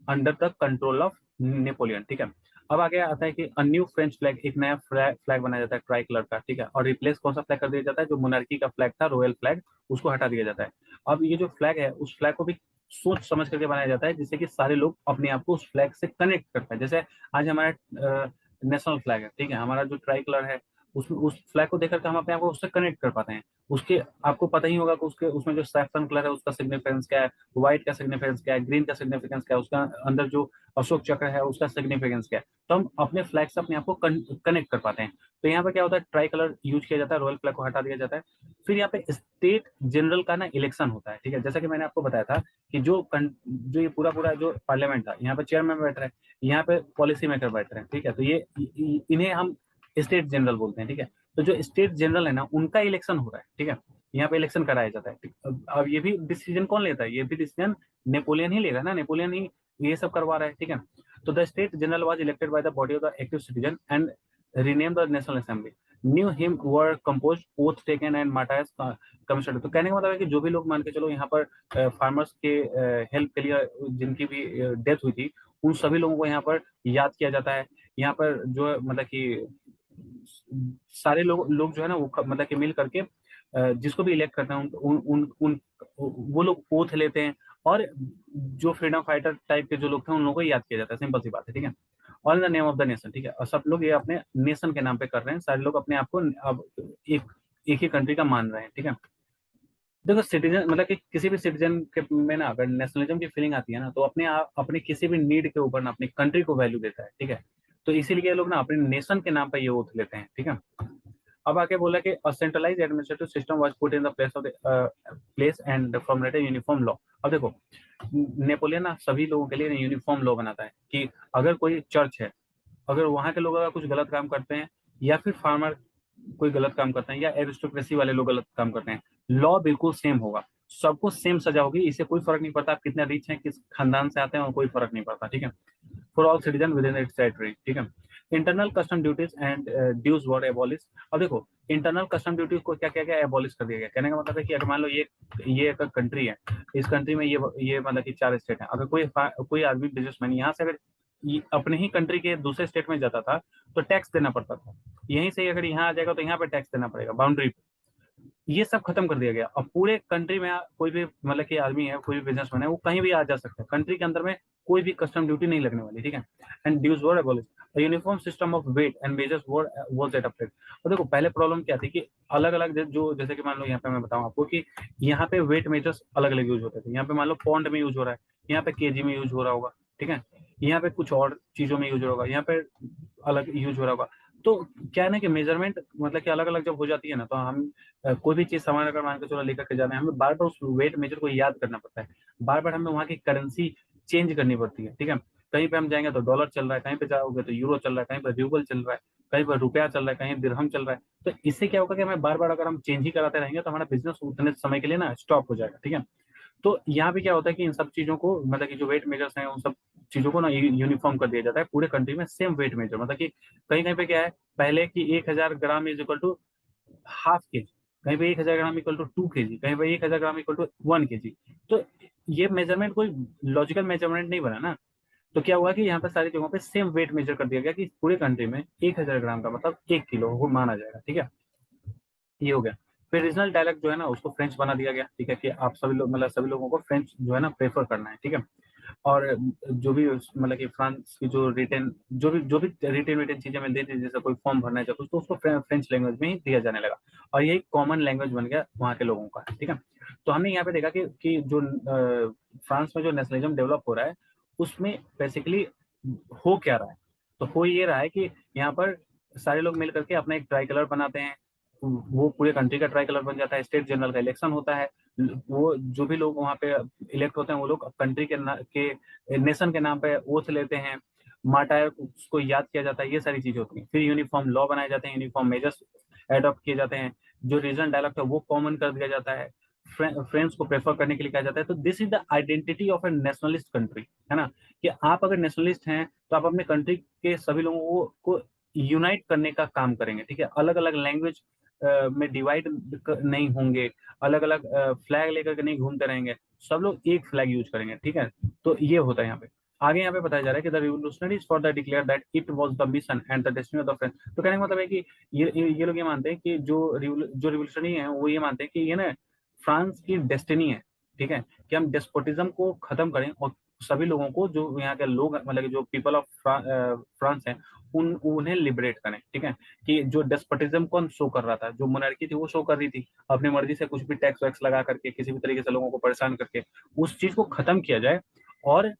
under the control of Napoleon. ठीक है, अब आगे आता है कि अ न्यू फ्रेंच फ्लैग, एक नया फ्लैग बनाया जाता है ट्राई कलर का। ठीक है, और रिप्लेस कौन सा फ्लैग कर दिया जाता है, जो मोनार्की का फ्लैग था, रॉयल फ्लैग, उसको हटा दिया जाता है। अब ये जो फ्लैग है उस फ्लैग को भी सोच समझ करके बनाया जाता है, जिससे कि सारे लोग अपने आप को उस फ्लैग से कनेक्ट कर पाए। जैसे आज हमारा नेशनल फ्लैग है, ठीक है, हमारा जो ट्राई कलर है, उस फ्लैग को देख करके हम अपने आप को उससे कनेक्ट कर पाते हैं। उसके आपको पता ही होगा कि उसके उसमें जो सैफरन कलर है उसका सिग्निफिकेंस क्या है, व्हाइट का सिग्निफिकेंस क्या है, ग्रीन का सिग्निफिकेंस क्या है, उसका अंदर जो अशोक चक्र है उसका सिग्निफिकेंस क्या है, तो हम अपने फ्लैग से अपने आप को कनेक्ट कर पाते हैं। तो यहाँ पे क्या होता है, ट्राई कलर यूज किया जाता है, रॉयल फ्लैग को हटा दिया जाता है। फिर यहाँ पे स्टेट जनरल का ना इलेक्शन होता है। ठीक है, जैसा कि मैंने आपको बताया था कि जो ये पूरा पूरा जो पार्लियामेंट था, यहाँ पे चेयरमैन बैठ रहे हैं, यहाँ पे पॉलिसी मेकर बैठ रहे हैं। ठीक है, तो इन्हें हम स्टेट जनरल बोलते हैं। ठीक है, तो जो स्टेट जनरल है ना उनका इलेक्शन हो रहा है। ठीक है, यहाँ पे इलेक्शन कराया जाता है। अब ये भी डिसीजन कौन लेता है, ये भी डिसीजन नेपोलियन ही लेगा ना, नेपोलियन ही ये सब करवा रहा है। ठीक है, तो the state general was elected by the body of the active citizen and rename the national assembly. Knew him were compose oath taken and martyrs commissioner. तो कहने का मतलब है कि जो भी लोग मान के चलो यहाँ पर फार्मर्स के हेल्प के लिए जिनकी भी डेथ हुई थी, उन सभी लोगों को यहाँ पर याद किया जाता है। यहाँ पर जो है मतलब कि सारे लोग जो है ना वो मतलब कि मिल करके जिसको भी इलेक्ट करते हैं उन, उन, उन, वो लोग ओथ लेते हैं, और जो फ्रीडम फाइटर टाइप के जो लोग थे उन लोगों को याद किया जाता है। सिंपल सी बात है। ठीक है, all in the name of the nation. ठीक है, और सब लोग ये अपने नेशन के नाम पे कर रहे हैं, सारे लोग अपने आप को अब एक ही कंट्री का मान रहे हैं। ठीक है, देखो सिटीजन मतलब कि किसी भी सिटीजन के में ना अगर नेशनलिज्म की फीलिंग आती है ना, तो अपने किसी भी नीड के ऊपर ना अपनी कंट्री को वैल्यू देता है। ठीक है, तो इसीलिए लोग ना अपने नेशन के नाम पर ये ओथ लेते हैं। ठीक है, अब आके बोला कि centralise administrative system was put in the place and formulated uniform law. अब देखो नेपोलियन ना सभी लोगों के लिए यूनिफॉर्म लॉ बनाता है कि अगर कोई चर्च है, अगर वहाँ के लोग अगर कुछ गलत काम करते हैं, या फिर फार्मर कोई गलत काम करते हैं, या एरिस्टोक्रेसी वाले लोग गलत काम करते हैं, लॉ बिल्कुल सेम होगा, सबको सेम सजा होगी। इससे कोई फर्क नहीं पड़ता आप कितने रिच हैं, किस खानदान से आते हैं, और कोई फर्क नहीं पड़ता। ठीक है, for all citizen within its territory. ठीक है, internal custom duties and dues were abolish. अब देखो इंटरनल कस्टम ड्यूटीज को क्या क्या क्या एबॉलिश कर दिया गया। कहने का मतलब है कि अगर मान लो ये एक कंट्री है, इस कंट्री में ये मतलब कि 4 स्टेट है, अगर कोई आदमी बिजनेसमैन यहाँ से अगर अपने ही कंट्री के दूसरे स्टेट में जाता था तो टैक्स देना पड़ता था। यहीं से अगर यहाँ आ जाएगा तो यहाँ पे टैक्स देना पड़ेगा बाउंड्री पे। ये सब खत्म कर दिया गया। अब पूरे कंट्री में कोई भी मतलब कि आदमी है, कोई भी बिजनेसमैन है, वो कहीं भी आ जा सकता है। कंट्री के अंदर में कोई भी कस्टम ड्यूटी नहीं लगने वाली, ठीक है। And dues were abolish, uniform system of weight and measures were was adopted. और देखो पहले प्रॉब्लम क्या थी कि अलग अलग जो, जैसे कि मान लो यहाँ पे मैं बताऊं आपको कि यहाँ पे वेट मेजर्स अलग अलग यूज होते थे। यहाँ पे मान लो पॉन्ड में यूज हो रहा है, यहाँ पे केजी में यूज हो रहा होगा, ठीक है। यहाँ पे कुछ और चीजों में यूज हो रहा होगा, यहाँ पे अलग यूज हो रहा होगा। तो क्या है ना कि मेजरमेंट मतलब कि अलग अलग जब हो जाती है ना, तो हम कोई भी चीज सामान अगर मान के चलो लेकर के जाना है, हमें बार बार उस वेट मेजर को याद करना पड़ता है। बार बार हमें वहाँ की करेंसी चेंज करनी पड़ती है, ठीक है। कहीं पे हम जाएंगे तो डॉलर चल रहा है, कहीं पे जाओगे तो यूरो चल रहा है, कहीं पर रूबल चल रहा है, कहीं पर रुपया चल रहा है, कहीं दिरहम चल रहा है। तो इससे क्या होगा कि हमें बार बार अगर हम चेंज ही कराते रहेंगे तो हमारा बिजनेस उतने समय के लिए ना स्टॉप हो जाएगा, ठीक है। तो यहाँ पे क्या होता है कि इन सब चीजों को मतलब कि जो वेट मेजर्स हैं उन सब चीजों को ना यूनिफॉर्म कर दिया जाता है पूरे कंट्री में, सेम वेट मेजर। मतलब कि कहीं कहीं पे क्या है, पहले की 1000 gram is equal to half K G, कहीं पे 1000 ग्राम इक्वल टू 2 kg, कहीं पे 1000 ग्राम इक्वल टू 1 kg। तो ये मेजरमेंट कोई लॉजिकल मेजरमेंट नहीं बना ना। तो क्या हुआ कि यहाँ पे सारी जगहों पे सेम वेट मेजर कर दिया गया कि पूरे कंट्री में 1000 ग्राम का मतलब 1 किलो वो माना जाएगा, ठीक है। ये हो गया। फिर रीजनल डायलेक्ट जो है ना उसको फ्रेंच बना दिया गया, ठीक है, कि आप सभी लोग मतलब सभी लोगों को फ्रेंच जो है ना प्रेफर करना है, ठीक है। और जो भी मतलब कि फ्रांस की जो रिटेन जो भी रिटेन रिटेन चीजें मिलती थी, जैसे कोई फॉर्म भरना है कुछ, तो उसको फ्रेंच लैंग्वेज में ही दिया जाने लगा। और यही कॉमन लैंग्वेज बन गया वहाँ के लोगों का, ठीक है। तो हमने यहाँ पे देखा कि जो फ्रांस में जो नेशनलिज्म डेवलप हो रहा है उसमें बेसिकली हो क्या रहा है। तो हो ये रहा है कि यहाँ पर सारे लोग मिल करके अपना एक ट्राई कलर बनाते हैं, वो पूरे कंट्री का ट्राई कलर बन जाता है। स्टेट जनरल का इलेक्शन होता है, वो जो भी लोग वहाँ पे इलेक्ट होते हैं वो लोग कंट्री के नेशन के नाम पे ओथ लेते हैं, मार्टायर को याद किया जाता है, ये सारी चीजें होती हैं। फिर यूनिफॉर्म लॉ बनाए जाते हैं, यूनिफॉर्म मेजर्स एडॉप्ट किए जाते हैं, जो रीजनल डायलेक्ट है वो कॉमन कर दिया जाता है, फ्रेंड्स को प्रेफर करने के लिए कहा जाता है। तो this is the identity of A nationalist country, है ना। कि आप अगर नेशनलिस्ट हैं तो आप अपने कंट्री के सभी लोगों को यूनाइट करने का काम करेंगे, ठीक है। अलग अलग लैंग्वेज में डिवाइड नहीं होंगे, अलग अलग फ्लैग लेकर के नहीं घूमते रहेंगे, सब लोग एक फ्लैग यूज करेंगे, ठीक है। तो ये होता है यहाँ पे। आगे यहाँ पे बताया जा रहा है कि the revolutionaries for the declare that it was the mission and the destiny of the French. तो कहने का मतलब है कि ये लोग ये मानते हैं कि जो रिवोल्यूशनरी है वो ये मानते हैं कि ये ना फ्रांस की डेस्टिनी है, ठीक है, कि हम डेस्पोटिज्म को खत्म करें और सभी लोगों को, जो यहाँ के लोग मतलब जो पीपल ऑफ फ्रांस हैं, उन्हें लिबरेट करें, ठीक है। कि जो डेस्पोटिज्म कौन शो कर रहा था, जो मोनार्की थी वो शो कर रही थी अपनी मर्जी से कुछ भी टैक्स वैक्स लगा करके किसी भी तरीके से लोगों को परेशान करके, उस चीज को खत्म किया जाए। और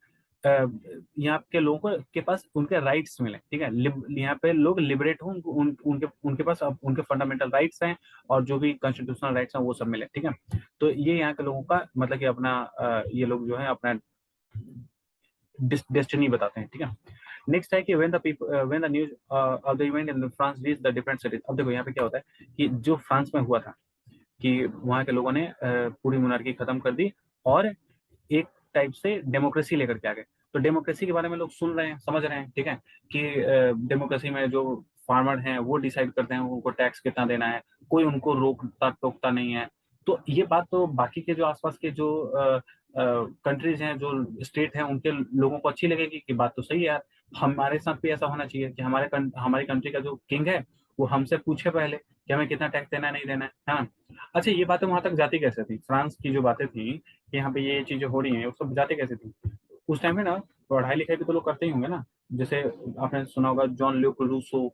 यहाँ के लोगों को के पास उनके राइट्स मिले, ठीक है। यहाँ पे लोग लिबरेट हों, उनके उनके पास अब उनके फंडामेंटल राइट्स हैं और जो भी कॉन्स्टिट्यूशनल राइट्स हैं वो सब मिले, ठीक है। तो ये यहाँ के लोगों का मतलब कि अपना ये लोग जो है अपना डेस्टिनी बताते हैं, ठीक है। नेक्स्ट है कि when the news of the event in France reach the different cities. अब देखो यहाँ पे क्या होता है कि जो फ्रांस में हुआ था कि वहाँ के लोगों ने पूरी मोनार्की खत्म कर दी और एक टाइप से डेमोक्रेसी लेकर के आ गए। तो डेमोक्रेसी के बारे में लोग सुन रहे हैं, समझ रहे हैं, ठीक है, कि डेमोक्रेसी में जो फार्मर हैं वो डिसाइड करते हैं उनको टैक्स कितना देना है, कोई उनको रोकता टोकता नहीं है। तो ये बात तो बाकी के जो आसपास के जो कंट्रीज हैं, जो स्टेट हैं, उनके लोगों को अच्छी लगेगी कि बात तो सही है यार, हमारे साथ भी ऐसा होना चाहिए कि हमारी कंट्री का जो किंग है वो हमसे पूछे पहले कि हमें कितना टैक्स देना है, नहीं देना है ना। अच्छा, ये बातें वहां तक जाती कैसे थी, फ्रांस की जो बातें थी कि यहाँ पे ये चीजें हो रही हैं, वो सब जाती कैसे थी उस टाइम में ना। पढ़ाई लिखाई भी तो लोग करते ही होंगे ना, जैसे आपने सुना होगा जॉन ल्यूक रूसो,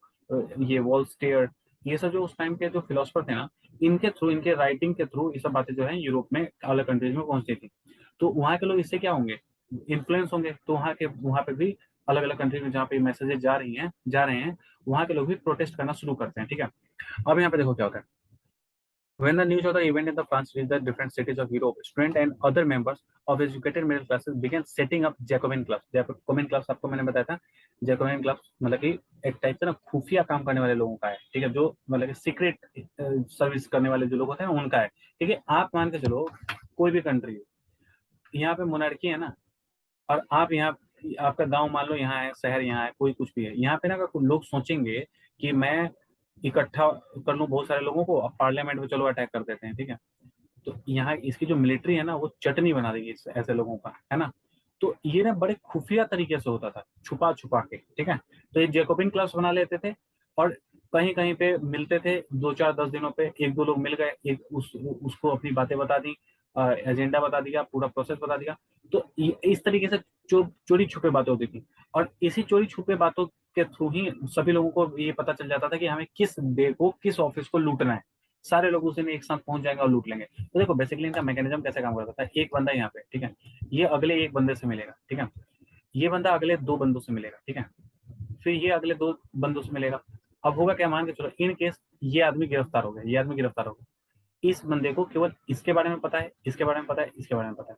ये वॉल्स्टेयर, ये सब जो उस टाइम के जो फिलोसफर थे ना, इनके थ्रू, इनके राइटिंग के थ्रू ये सब बातें जो है यूरोप में अलग कंट्रीज में पहुंचती थी। तो वहाँ के लोग इससे क्या होंगे, इन्फ्लुएंस होंगे। तो वहाँ पे भी अलग अलग कंट्री में जहाँ पे मैसेजेस जा रहे हैं, वहाँ के लोग भी प्रोटेस्ट करना शुरू करते हैं, ठीक है। अब यहाँ पे देखो क्या होता है। When the news of the event in the France reached the different cities of Europe, students and other members of educated middle classes began setting up Jacobin clubs. Jacobin clubs आपको मैंने बताया था, Jacobin clubs मतलब कि एक type से ना खुफिया काम करने वाले लोगों का है, ठीक है, जो मतलब कि सीक्रेट सर्विस करने वाले जो लोग होते हैं उनका है, ठीक है। आप मान के चलो कोई भी कंट्री है, यहाँ पे मोनार्की है ना, और आप यहाँ, आपका गांव मान लो यहाँ है, शहर यहाँ है, कोई कुछ भी है, यहाँ पे ना अगर लोग सोचेंगे कि मैं इकट्ठा कर लूं बहुत सारे लोगों को, अब पार्लियामेंट में चलो अटैक कर देते हैं, ठीक है। तो यहाँ इसकी जो मिलिट्री है ना वो चटनी बना देगी ऐसे लोगों का, है ना। तो ये ना बड़े खुफिया तरीके से होता था, छुपा छुपा के, ठीक है। तो ये जैकोबिन क्लब्स बना लेते थे और कहीं कहीं पे मिलते थे 2 4 10 दिनों पे, एक दो लोग मिल गए, एक उसको अपनी बातें बता दी, एजेंडा बता दिया, पूरा प्रोसेस बता दिया। तो इस तरीके से चोरी छुपे बातें होती थी, और इसी चोरी छुपे बातों के थ्रू ही सभी लोगों को ये पता चल जाता था कि हमें किस डे को किस ऑफिस को लूटना है। सारे लोग उस दिन एक साथ पहुंच जाएंगे और लूट लेंगे। तो देखो बेसिकली इनका मैकेनिज्म कैसे काम करता था, एक बंदा यहाँ पे, ठीक है, ये अगले एक बंदे से मिलेगा, ठीक है, ये बंदा अगले दो बंदों से मिलेगा, ठीक है, फिर ये अगले दो बंदों से मिलेगा। अब होगा क्या, मान के चलो इन केस ये आदमी गिरफ्तार हो गया, ये आदमी गिरफ्तार हो गया, इस बंदे को केवल इसके बारे में पता है, इसके बारे में पता है, इसके बारे में पता है,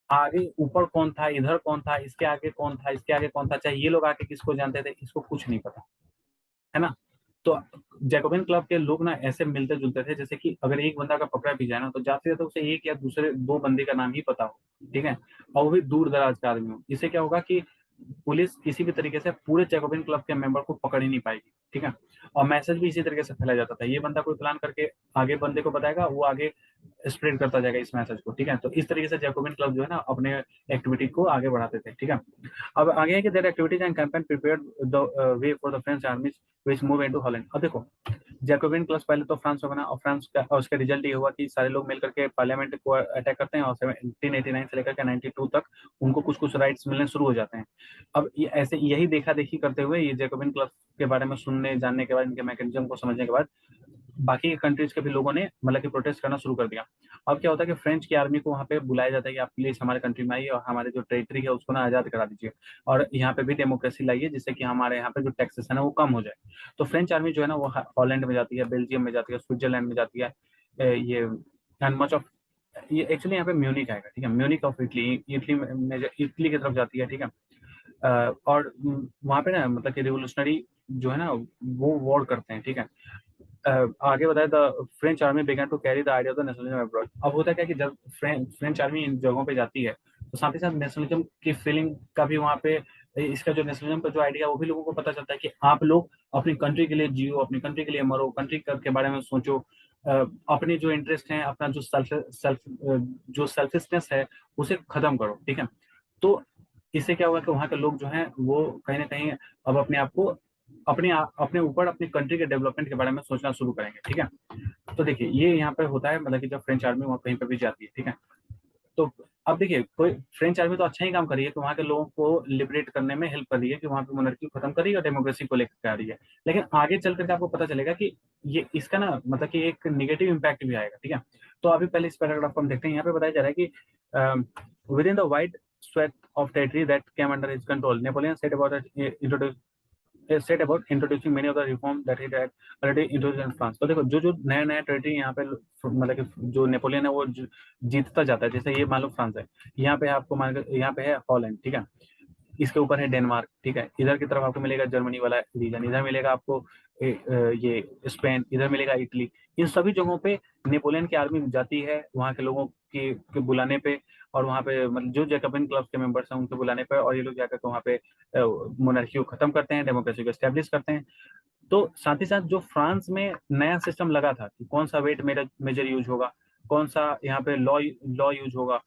आगे ऊपर कौन था, इधर कौन था, इसके आगे कौन था, इसके आगे कौन था, चाहे ये लोग आके किसको जानते थे, इसको कुछ नहीं पता, है ना। तो जैकोबिन क्लब के लोग ना ऐसे मिलते जुलते थे, जैसे कि अगर एक बंदा का पकड़ा भी जाए ना, तो जाते जाते उसे एक या दूसरे दो बंदे का नाम ही पता हो, ठीक है, और वो भी दूर दराज का आदमी हो। इससे क्या होगा कि पुलिस किसी भी तरीके से पूरे जैकोबिन क्लब के मेंबर को पकड़ ही नहीं पाएगी, ठीक है। और मैसेज भी इसी तरीके से फैला जाता था, ये बंदा कोई प्लान करके आगे बंदे को बताएगा, वो आगे स्प्रेड करता जाएगा इस मैसेज को, ठीक है। तो इस तरीके से जैकोबिन क्लब जो है ना अपने एक्टिविटी को आगे बढ़ाते थे, ठीक है। अब आगे है कि their activities and campaign prepared the way for the French armies which move into Holland. अब देखो जैकोबिन क्लब पहले तो फ्रांस में बना, और फ्रांस का और उसका रिजल्ट ये हुआ कि सारे लोग मिलकर के पार्लियामेंट को अटैक करते हैं, और 1789 से लेकर के 92 तक उनको कुछ कुछ राइट्स मिलने शुरू हो जाते हैं। अब ये ऐसे यही देखा देखी करते हुए, ये जैकोबिन क्लब के बारे में सुनने जानने के बाद, इनके मैकेनिज्म को समझने के बाद, बाकी कंट्रीज के भी लोगों ने मतलब कि प्रोटेस्ट करना शुरू कर दिया। अब क्या होता है कि फ्रेंच की आर्मी को वहाँ पे बुलाया जाता है कि आप प्लीज हमारे कंट्री में आइए और हमारे जो टेरिटरी है उसको ना आजाद करा दीजिए, और यहाँ पे भी डेमोक्रेसी लाइए, जिससे कि हमारे यहाँ पे जो टैक्सेशन है वो कम हो जाए। तो फ्रेंच आर्मी जो है ना वो हॉलैंड में जाती है, बेल्जियम में जाती है, स्विट्जरलैंड में जाती है, ये एंड मच ऑफ, ये एक्चुअली यहाँ पे म्यूनिक आएगा, ठीक है, म्यूनिक ऑफ इटली, इटली में इटली की तरफ जाती है, ठीक है। और वहाँ पे ना मतलब कि रिवोल्यूशनरी जो है ना वो वॉर करते हैं, ठीक है। आगे बताया the French army began to carry the idea of the nationalism abroad. अब होता है क्या कि जब फ्रेंच आर्मी इन जगहों पे जाती है, तो साथ ही साथ नेशनलिज्म की फीलिंग का भी वहाँ पे, इसका जो नेशनलिज्म का जो आइडिया वो भी लोगों को पता चलता है कि आप लोग अपनी कंट्री के लिए जियो, अपनी कंट्री के लिए मरो, कंट्री के बारे में सोचो, अपने जो इंटरेस्ट हैं, अपना जो सेल्फ जो सेल्फिशनेस है उसे खत्म करो, ठीक है। तो इससे क्या होगा कि वहाँ के लोग जो हैं वो कहीं ना कहीं अब अपने आप को अपने ऊपर अपनी कंट्री के डेवलपमेंट के बारे में सोचना शुरू करेंगे, ठीक है। तो देखिए ये यहाँ पे होता है, मतलब कि जब फ्रेंच आर्मी वहाँ कहीं पर भी जाती है, ठीक है। तो अब देखिए कोई फ्रेंच आर्मी तो अच्छा ही काम कर रही है कि वहाँ के लोगों को लिबरेट करने में हेल्प कर रही है, कि वहाँ पे मोनार्की खत्म कर रही है और डेमोक्रेसी को लेकर आ रही है। लेकिन आगे चल करके आपको पता चलेगा कि ये इसका ना मतलब कि एक निगेटिव इम्पैक्ट भी आएगा, ठीक है। तो अभी पहले इस पैराग्राफ को हम देखते हैं, यहाँ पे बताया जा रहा है कि with in the wide swept of territory that came under his control, Napoleon set about introducing many of the reforms that he had already introduced in France। तो देखो जो जो नया नया टेरिटरी यहाँ पे मतलब कि जो नेपोलियन है वो जीतता जाता है, जैसे ये मान लो फ्रांस है, यहाँ पे आपको मान यहाँ पे है हॉलैंड, ठीक है, इसके ऊपर है डेनमार्क, ठीक है, इधर की तरफ आपको मिलेगा जर्मनी वाला रीजन, इधर मिलेगा आपको ये स्पेन, इधर मिलेगा इटली। इन सभी जगहों पे नेपोलियन की आर्मी जाती है वहाँ के लोगों के बुलाने पे, और वहाँ पे मतलब जो जैकबिन क्लब के मेंबर्स हैं उनके बुलाने पे, और ये लोग जाकर के वहाँ पे मोनार्की को खत्म करते हैं, डेमोक्रेसी को एस्टेब्लिश करते हैं। तो साथ ही साथ जो फ्रांस में नया सिस्टम लगा था कि कौन सा वेट मेजर यूज होगा, कौन सा यहाँ पे लॉ लॉ यूज होगा,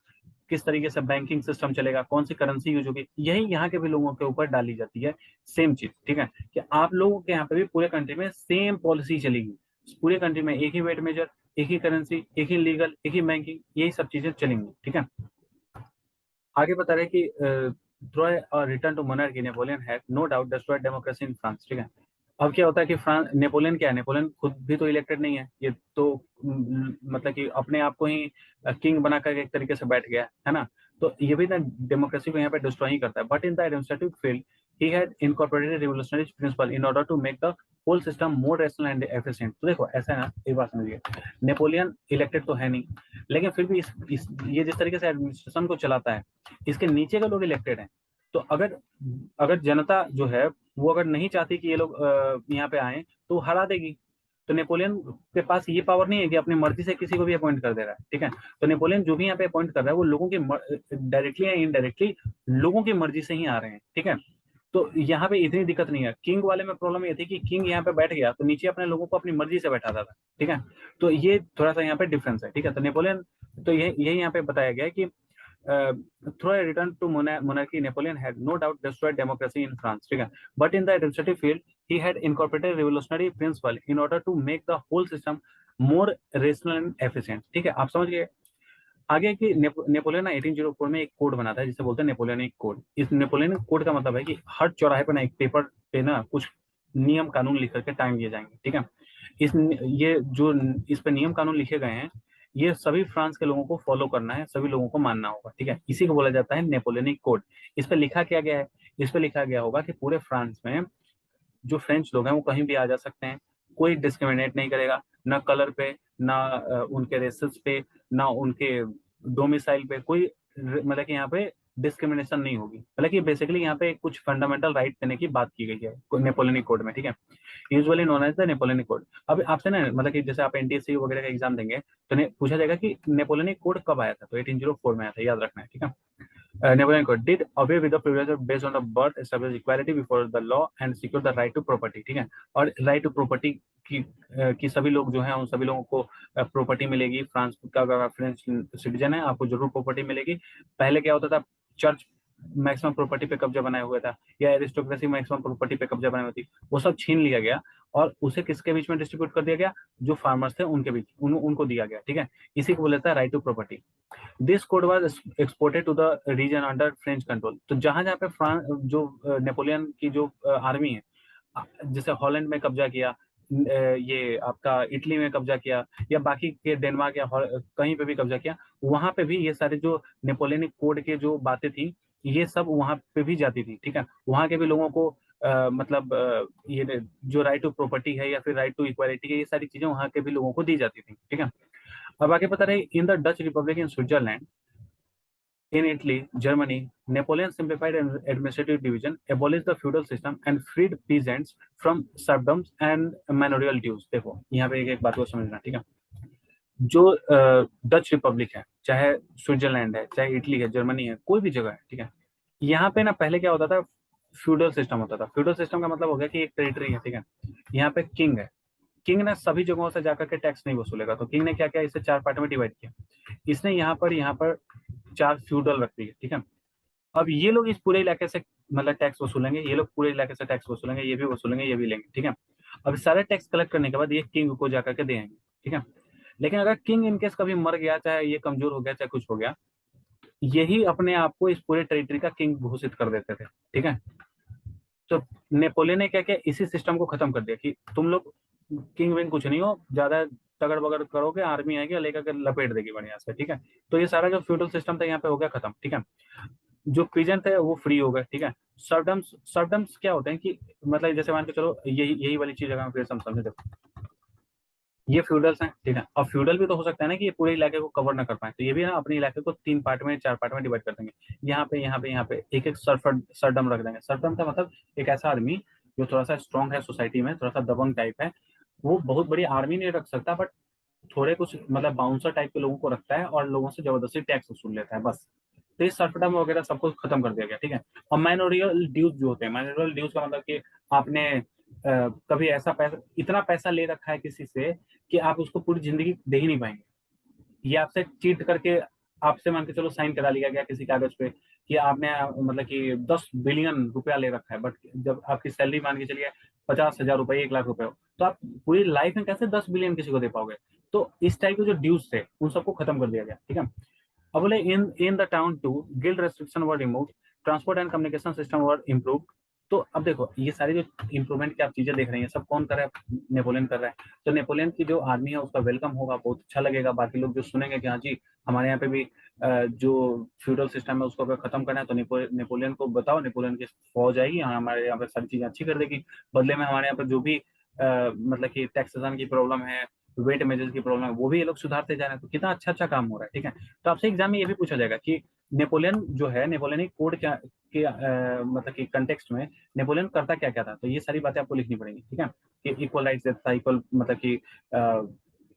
किस तरीके से बैंकिंग सिस्टम चलेगा, कौन सी करेंसी यूज होगी, यही यहाँ के भी लोगों के ऊपर डाली जाती है सेम चीज, ठीक है, कि आप लोगों के यहाँ पे भी पूरे कंट्री में सेम पॉलिसी चलेगी, पूरे कंट्री में एक ही वेट मेजर, एक ही करेंसी, एक ही लीगल, एक ही बैंकिंग, यही सब चीजें चलेंगी, ठीक है। आगे बता रहे कि through return to monarchy Napoleon had no doubt destroyed democracy in France, ठीक है। अब क्या होता है कि फ्रांस नेपोलियन क्या है, नेपोलियन खुद भी तो इलेक्टेड नहीं है, ये तो मतलब कि अपने आप को ही किंग बनाकर एक तरीके से बैठ गया है ना। तो ये भी ना डेमोक्रेसी को यहाँ पे डिस्ट्रॉय ही करता है। But in the administrative field he had incorporated revolutionary principle in order to make the whole system more rational and efficient. तो देखो ऐसा है ना, एक बात समझिए, नेपोलियन इलेक्टेड तो है नहीं, लेकिन फिर भी ये जिस तरीके से एडमिनिस्ट्रेशन को चलाता है, इसके नीचे के लोग इलेक्टेड हैं। तो अगर अगर जनता जो है वो अगर नहीं चाहती कि ये लोग यहाँ पे आए, तो हरा देगी। तो नेपोलियन के पास ये पावर नहीं है कि अपनी मर्जी से किसी को भी अपॉइंट कर दे रहा है, ठीक है। तो नेपोलियन जो भी यहाँ पे अपॉइंट कर रहा है वो लोगों की डायरेक्टली या इनडायरेक्टली लोगों की मर्जी से ही आ रहे हैं, ठीक है। तो यहाँ पे इतनी दिक्कत नहीं है। किंग वाले में प्रॉब्लम ये थी कि किंग यहाँ पे बैठ गया तो नीचे अपने लोगों को अपनी मर्जी से बैठाता था, ठीक है। तो ये थोड़ा सा यहाँ पे डिफरेंस है, ठीक है। तो नेपोलियन तो यही यहाँ पे बताया गया है कि through a return to monarchy, Napoleon had no doubt destroyed democracy in France, ठीक है, but in the administrative field he had incorporated revolutionary principle in order to make the whole system more rational and efficient, ठीक है, आप समझ गए। आगे कि Napoleon ना 1804 में एक कोड बना था जिसे बोलते हैं नेपोलियनिक कोड। इस नेपोलियनिक कोड का मतलब है कि हर चौराहे पर ना एक पेपर पे ना कुछ नियम कानून लिख करके टांग दिए जाएंगे, ठीक है। ये जो इस पे नियम कानून लिखे गए हैं, ये सभी फ्रांस के लोगों को फॉलो करना है, सभी लोगों को मानना होगा, ठीक है। इसी को बोला जाता है नेपोलियनिक कोड। इस पे लिखा क्या गया है? इस पे लिखा गया होगा कि पूरे फ्रांस में जो फ्रेंच लोग हैं वो कहीं भी आ जा सकते हैं, कोई डिस्क्रिमिनेट नहीं करेगा, ना कलर पे, ना उनके रेसेस पे, ना उनके डोमिसाइल पे, कोई मतलब कि यहाँ पे डिस्क्रिमिनेशन नहीं होगी। मतलब कि बेसिकली यहाँ पे कुछ फंडामेंटल राइट देने की बात की गई है नेपोलियनिक कोड में, ठीक है। Usually known as the Napoleonic code. अब आपसे ना मतलब कि जैसे आप एनटीएससी वगैरह का एग्जाम देंगे तो पूछा जाएगा कि नेपोलियनिक कोड कब आया था, तो 1804 में आया था, याद रखना है, ठीक है। Napoleon Code did away with the privilege based on the birth, established equality before the law and secure the right to property, ठीक है। और राइट टू प्रॉपर्टी की सभी लोग जो हैं उन सभी लोगों को प्रॉपर्टी मिलेगी। फ्रांस का अगर आप फ्रेंच सिटीजन है आपको जरूर प्रॉपर्टी मिलेगी। पहले क्या होता था, चर्च मैक्सिमम प्रॉपर्टी पे कब्जा बनाए हुआ था, या एरिस्टोक्रेसी मैक्सिमम प्रॉपर्टी पे कब्जा बनाई हुई थी, वो सब छीन लिया गया और उसे किसके बीच में डिस्ट्रीब्यूट कर दिया गया? जो फार्मर्स थे उनके बीच, उनको दिया गया, ठीक है। इसी को बोला जाता है right to property. This code was exported to the region under French control. तो जहां जहां पे फ्रांस जो नेपोलियन की जो आर्मी है, जैसे हॉलैंड में कब्जा किया, ये आपका इटली में कब्जा किया, या बाकी के डेनमार्क या कहीं पे भी कब्जा किया, वहां पे भी ये सारे जो नेपोलियनिक कोड के जो बातें थी ये सब वहां पे भी जाती थी, ठीक है। वहां के भी लोगों को मतलब ये जो राइट टू प्रॉपर्टी है या फिर राइट टू इक्वालिटी है, ये सारी चीजें वहां के भी लोगों को दी जाती थी, ठीक है। अब आगे पता रहे, in the Dutch Republic in Switzerland, in Italy, Germany, Napoleon simplified administrative division, abolished the feudal system, and freed peasants from serfdoms and manorial dues। देखो यहाँ पे एक बात को समझना, ठीक है। जो डच रिपब्लिक है, चाहे स्विट्जरलैंड है, चाहे इटली है, जर्मनी है, कोई भी जगह है, ठीक है, यहाँ पे ना पहले क्या होता था, फ्यूडल सिस्टम होता था। फ्यूडल सिस्टम का मतलब हो गया कि एक टेरिटरी है, ठीक है, यहाँ पे किंग है। किंग ने सभी जगहों से जाकर के टैक्स नहीं वसूलेगा, तो किंग ने क्या किया, इसे 4 पार्ट में डिवाइड किया। इसने यहाँ पर 4 फ्यूडल रख दिए, ठीक है। अब ये लोग इस पूरे इलाके से मतलब टैक्स वसूलेंगे, ये लोग पूरे इलाके से टैक्स वसूलेंगे, ये भी वसूलेंगे, ये भी लेंगे, ठीक है। अब सारे टैक्स कलेक्ट करने के बाद ये किंग को जाकर के देंगे, ठीक है। लेकिन अगर किंग इनकेस कभी मर गया, चाहे ये कमजोर हो गया, चाहे कुछ हो गया, यही अपने आप को इस पूरे टेरिटरी का किंग घोषित कर देते थे, ठीक है। तो नेपोलियन ने क्या किया, इसी सिस्टम को खत्म कर दिया कि तुम लोग किंग विंग कुछ नहीं हो, ज्यादा तगड़ बगड़ करोगे, आर्मी आएगी लेकर के लपेट देगी बढ़िया से, ठीक है। तो ये सारा जो फ्यूडल सिस्टम था यहाँ पे हो गया खत्म, ठीक है। जो पीजेंट थे वो फ्री हो गए, ठीक है। सर्वडम्स, सर्वडम्स क्या होते हैं कि मतलब जैसे मान के चलो यही यही वाली चीज अगर हम फिर समझे, देखो ये फ्यूडल्स हैं, ठीक है। और फ्यूडल भी तो हो सकता है ना कि ये पूरे इलाके को कवर ना कर पाए, तो ये भी ना अपने इलाके को 3 पार्ट में 4 पार्ट में डिवाइड कर देंगे। यहाँ पे यहाँ पे यहाँ पे एक एक सरडम रख देंगे। सरडम का मतलब एक ऐसा आदमी जो थोड़ा सा स्ट्रॉन्ग है सोसाइटी में, थोड़ा सा दबंग टाइप है, वो बहुत बड़ी आर्मी नहीं रख सकता, बट थोड़े कुछ मतलब बाउंसर टाइप के लोगों को रखता है और लोगों से जबरदस्ती टैक्स वसूल लेता है, बस। तो इस सर्फडम वगैरह सबको खत्म कर दिया गया, ठीक है। और माइनोरियल ड्यूज जो होते हैं, माइनोरियल ड्यूज का मतलब कि आपने कभी ऐसा पैसा, इतना पैसा ले रखा है किसी से कि आप उसको पूरी जिंदगी दे ही नहीं पाएंगे, ये आपसे चीट करके आपसे मान के चलो साइन करा लिया गया किसी कागज पे कि आपने मतलब कि 10 बिलियन रुपया ले रखा है, बट जब आपकी सैलरी मान के चलिए 50,000 रुपए, 1 लाख रुपए हो, तो आप पूरी लाइफ में कैसे 10 बिलियन किसी को दे पाओगे? तो इस टाइप के जो ड्यूज थे उन सबको खत्म कर दिया गया, ठीक है। अब बोले in the town to guild restriction were remove, transport and communication system were improve. तो अब देखो ये सारी जो इंप्रूवमेंट की आप चीजें देख रही हैं, सब कौन कर रहा है? नेपोलियन कर रहा है। तो नेपोलियन की जो आर्मी है उसका वेलकम होगा, बहुत अच्छा लगेगा, बाकी लोग जो सुनेंगे कि हाँ जी हमारे यहाँ पे भी जो फ्यूडल सिस्टम है उसको अगर खत्म करना है तो नेपोलियन को बताओ, नेपोलियन की फौज आएगी यहाँ, हमारे यहाँ पे सारी चीजें अच्छी कर देगी। बदले में हमारे यहाँ पे जो भी मतलब कि टैक्सेशन की प्रॉब्लम है, वेट मेजर्स की प्रॉब्लम है, वो भी ये लोग सुधारते जा रहे हैं। तो कितना अच्छा अच्छा काम हो रहा है, ठीक है। तो आपसे एग्जाम में ये भी पूछा जाएगा कि नेपोलियन जो है, नेपोलियनिक कोड क्या के मतलब कि कंटेक्स्ट में नेपोलियन करता क्या क्या था, तो ये सारी बातें आपको लिखनी पड़ेंगी, ठीक है। कि इक्वल राइट्स देता था, इक्वल मतलब कि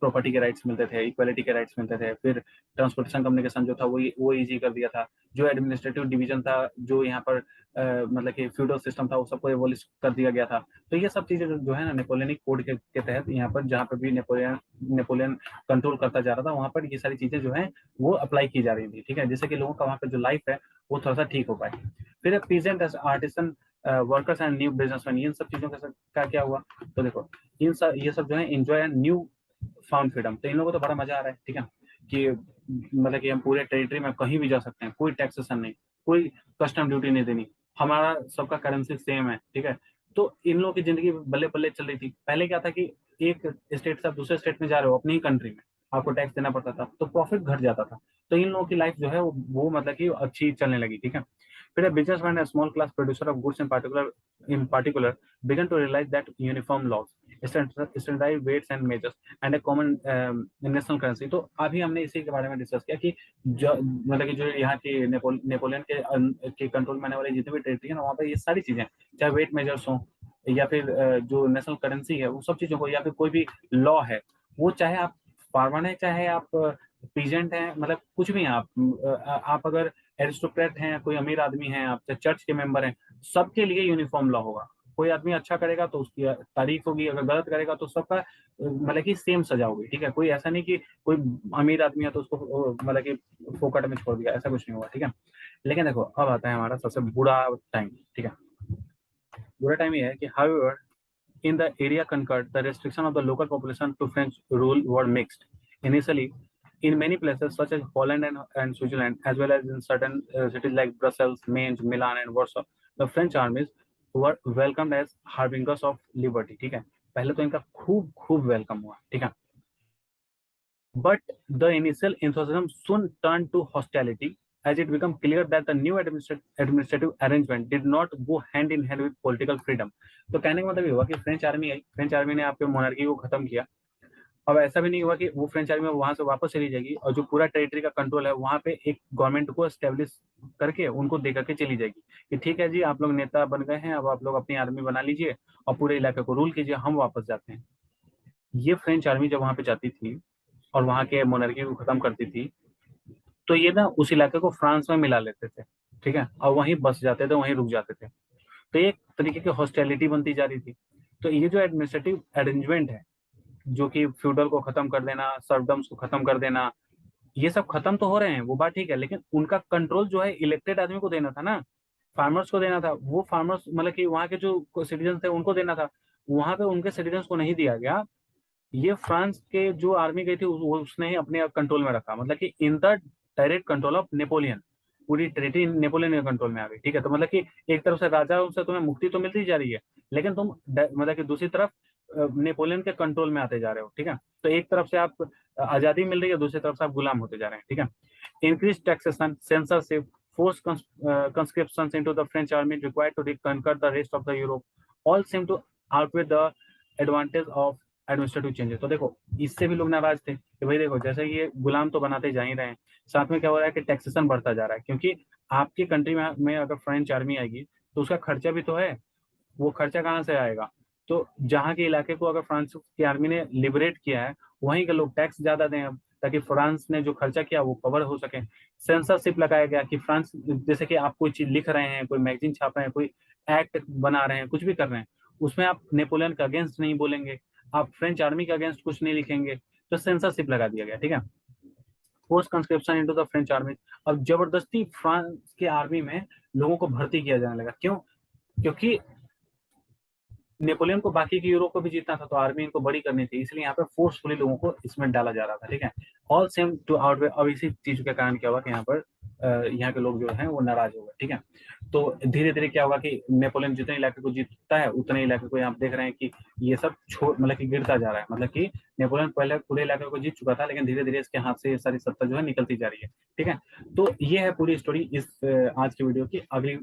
प्रॉपर्टी के राइट्स मिलते थे, इक्वालिटी के राइट्स मिलते थे, फिर ट्रांसपोर्टेशन कम्युनिकेशन जो था वो ईजी कर दिया था, जो एडमिनिस्ट्रेटिव डिवीजन था, जो यहाँ पर मतलब कि फ्यूडल सिस्टम था, वो सबको एबॉलिश कर दिया गया था। तो ये सब चीजें जो है ना नेपोलियनिक कोड के तहत यहाँ पर जहाँ पर भी नेपोलियन कंट्रोल करता जा रहा था, वहाँ पर ये सारी चीजें जो है वो अप्लाई की जा रही थी, ठीक है, जिससे कि लोगों का वहाँ पर जो लाइफ है वो थोड़ा सा ठीक हो पाए। फिर peasant artisan workers and new businessman, इन सब चीजों का क्या हुआ, तो देखो ये सब जो है एंजॉय न्यू फाउंड फ्रीडम। तो इन लोगों को तो बड़ा मजा आ रहा है, ठीक है, कि मतलब कि हम पूरे टेरिटरी में कहीं भी जा सकते हैं, कोई टैक्सेशन नहीं, कोई कस्टम ड्यूटी नहीं देनी, हमारा सबका करेंसी सेम है, ठीक है। तो इन लोगों की जिंदगी बल्ले बल्ले चल रही थी। पहले क्या था कि एक स्टेट से आप दूसरे स्टेट में जा रहे हो, अपनी ही कंट्री में आपको टैक्स देना पड़ता था, तो प्रॉफिट घट जाता था। तो इन लोगों की लाइफ जो है वो मतलब कि अच्छी चलने लगी, ठीक है। फिर businessman and small class producer of goods in particular began to realize that uniform laws, standardized weights and measures, and a common national currency। तो अभी हमने इसी के बारे में डिस्कस किया कि मतलब कि जो यहाँ की नेपोलियन के कंट्रोल में आने वाली जितनी भी टेरिटरी है ना, वहाँ पर ये सारी चीजें, चाहे वेट मेजर्स हो या फिर जो नेशनल करेंसी है, वो सब चीजों को, या फिर कोई भी लॉ है, वो चाहे आप फार्मर है, चाहे आप पीजेंट हैं, मतलब कुछ भी हैं आप अगर एरिस्टोक्रेट हैं, कोई अमीर आदमी हैं, आप चर्च के मेंबर हैं, सबके लिए यूनिफॉर्म लॉ होगा। कोई आदमी अच्छा करेगा तो उसकी तारीफ होगी, अगर गलत करेगा तो सबका मतलब कि सेम सजा होगी, ठीक है। कोई ऐसा नहीं कि कोई अमीर आदमी है तो उसको मतलब कि फोकट में छोड़ दिया, ऐसा कुछ नहीं हुआ, ठीक है। लेकिन देखो अब आता है हमारा सबसे बुरा टाइम, ठीक है। बुरा टाइम ये है कि however in the area conquered, the restriction of the local population to French rule were mixed. Initially, in many places such as Poland and Switzerland, as well as in certain cities like Brussels, Mainz, Milan, and Warsaw, the French armies were welcomed as harbingers of liberty, ठीक है। पहले तो इनका खूब खूब welcome हुआ, ठीक है। But the initial enthusiasm soon turned to hostility as it became clear that the new administrative arrangement did not go hand in hand with political freedom। तो कहने का मतलब ये हुआ कि फ्रेंच आर्मी आई, फ्रेंच आर्मी ने आपके मोनार्की को खत्म किया। अब ऐसा भी नहीं हुआ कि वो फ्रेंच आर्मी वहां से वापस चली जाएगी और जो पूरा टेरिटरी का कंट्रोल है वहां पे एक गवर्नमेंट को एस्टेब्लिश करके उनको दे करके चली जाएगी कि ठीक है जी, आप लोग नेता बन गए हैं, अब आप लोग अपनी आर्मी बना लीजिए और पूरे इलाके को रूल कीजिए, हम वापस जाते हैं। ये फ्रेंच आर्मी जब वहां पे जाती थी और वहां के मोनार्की को खत्म करती थी, तो ये ना उस इलाके को फ्रांस में मिला लेते थे, ठीक है, और वहीं बस जाते थे, वहीं रुक जाते थे। तो एक तरीके की हॉस्टिलिटी बनती जा रही थी। तो ये जो एडमिनिस्ट्रेटिव अरेंजमेंट है, जो कि फ्यूडल को खत्म कर देना, सर्वडम्स को खत्म कर देना, ये सब खत्म तो हो रहे हैं, वो बात ठीक है, लेकिन उनका कंट्रोल जो है इलेक्टेड आदमी को देना था ना, फार्मर्स को देना था। वो फार्मर्स मतलब कि वहाँ के जो सिटीजन थे उनको देना था, वहां पे उनके सिटीजन को नहीं दिया गया। ये फ्रांस के जो आर्मी गई थी उसने ही अपने कंट्रोल में रखा, मतलब कि in the direct control of Napoleon, पूरी टेरिटरी नेपोलियन के कंट्रोल में आ गई, ठीक है। तो मतलब कि एक तरफ से राजा से तुम्हें मुक्ति तो मिलती जा रही है, लेकिन तुम मतलब कि दूसरी तरफ नेपोलियन के कंट्रोल में आते जा रहे हो, ठीक है। तो एक तरफ से आप आजादी मिल रही है, दूसरी तरफ से आप गुलाम होते जा रहे हैं, ठीक है। Increase taxation, censorship, forced conscriptions into the French army required to reconquer the rest of the Europe, all seem to outweigh the advantage of administrative changes. तो देखो इससे भी लोग नाराज थे कि भाई देखो, जैसे ये गुलाम तो बनाते जा ही रहे हैं, साथ में क्या हो रहा है कि टैक्सेशन बढ़ता जा रहा है, क्योंकि आपकी कंट्री में अगर फ्रेंच आर्मी आएगी तो उसका खर्चा भी तो है, वो खर्चा कहाँ से आएगा। तो जहाँ के इलाके को अगर फ्रांस की आर्मी ने लिबरेट किया है, वहीं के लोग टैक्स ज्यादा दें अब, ताकि फ्रांस ने जो खर्चा किया वो कवर हो सके। सेंसरशिप लगाया गया कि फ्रांस, जैसे कि आप कोई चीज लिख रहे हैं, कोई मैगजीन छाप रहे हैं, कोई एक्ट बना रहे हैं, कुछ भी कर रहे हैं, उसमें आप नेपोलियन के अगेंस्ट नहीं बोलेंगे, आप फ्रेंच आर्मी के अगेंस्ट कुछ नहीं लिखेंगे। तो सेंसरशिप लगा दिया गया, ठीक है। Post conscription into the French army, अब जबरदस्ती फ्रांस की आर्मी में लोगों को भर्ती किया जाने लगा। क्यों? क्योंकि नेपोलियन को बाकी की यूरोप को भी जीतना था, तो आर्मी इनको बड़ी करनी थी, इसलिए यहाँ पे फोर्सफुली लोगों को इसमें डाला जा रहा था, ठीक है। All same to outweigh. अब इसी चीज के कारण क्या हुआ कि यहाँ पर यहाँ के लोग जो हैं वो नाराज हो गए, ठीक है। तो धीरे धीरे क्या होगा कि नेपोलियन जितने इलाके को जीतता है उतने इलाके को यहाँ देख रहे हैं कि ये सब मतलब कि गिरता जा रहा है, मतलब कि नेपोलियन पहले पूरे इलाके को जीत चुका था, लेकिन धीरे धीरे इसके हाथ से ये सारी सत्ता जो है निकलती जा रही है, ठीक है। तो ये है पूरी स्टोरी इस आज की वीडियो की। अगली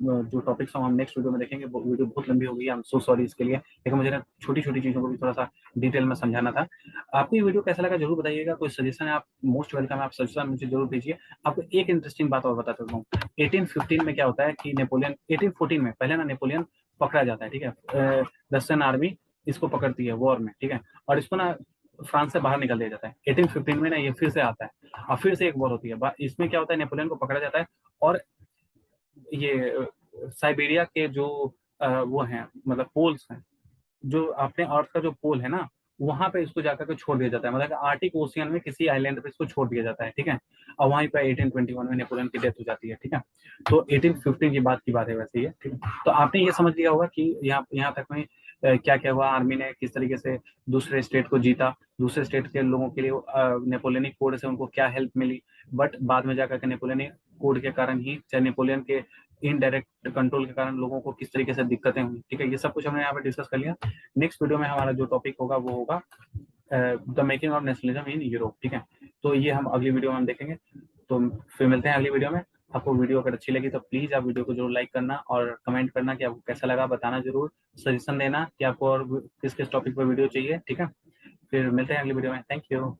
जो टॉपिक्स हम नेक्स्ट वीडियो में देखेंगे, वो वीडियो बहुत लंबी हो गई, आई एम सो सॉरी इसके लिए, लेकिन मुझे ना छोटी छोटी चीजों को भी थोड़ा सा डिटेल में समझाना था। आपको ये वीडियो कैसा लगा जरूर बताइएगा, कोई सजेशन है आप मोस्ट वेलकम है, आप सजेशन मुझे जरूर दीजिए। आपको एक इंटरेस्टिंग बात और बता सकता हूँ, 1815 में क्या होता है कि नेपोलियन 1814 में पहले ना नेपोलियन पकड़ा जाता है, ठीक है। रशियन आर्मी इसको पकड़ती है वॉर में, ठीक है, और इसको ना फ्रांस से बाहर निकल दिया जाता है। 1815 में ना ये फिर से आता है और फिर से एक वॉर होती है। इसमें क्या होता है, नेपोलियन को पकड़ा जाता है और ये साइबेरिया के जो वो हैं, मतलब पोल्स हैं, जो अपने अर्थ का जो पोल है ना, वहां पे इसको जाकर के छोड़ दिया जाता है, मतलब आर्टिक ओशियन में किसी आइलैंड पे इसको छोड़ दिया जाता है, ठीक है। और वहीं पे 1821 में नेपोलियन की डेथ हो जाती है, ठीक है। तो 1815 की बात है वैसे ये, ठीक है। तो आपने ये समझ लिया होगा कि यहाँ तक में क्या क्या हुआ, आर्मी ने किस तरीके से दूसरे स्टेट को जीता, दूसरे स्टेट के लोगों के लिए नेपोलियनिक कोड से उनको क्या हेल्प मिली, बट बाद में जाकर के नेपोलियनिक कोड के कारण ही, चाहे नेपोलियन के इनडायरेक्ट कंट्रोल के कारण लोगों को किस तरीके से दिक्कतें हुई, ठीक है। ये सब कुछ हमने यहाँ पे डिस्कस कर लिया। नेक्स्ट वीडियो में हमारा जो टॉपिक होगा वो होगा the making of nationalism in Europe, ठीक है। तो ये हम अगली वीडियो में हम देखेंगे। तो फिर मिलते हैं अगली वीडियो में। आपको वीडियो अगर अच्छी लगी तो प्लीज आप वीडियो को जरूर लाइक करना और कमेंट करना कि आपको कैसा लगा, बताना जरूर, सजेशन देना कि आपको और किस किस टॉपिक पर वीडियो चाहिए, ठीक है। फिर मिलते हैं अगली वीडियो में। Thank you.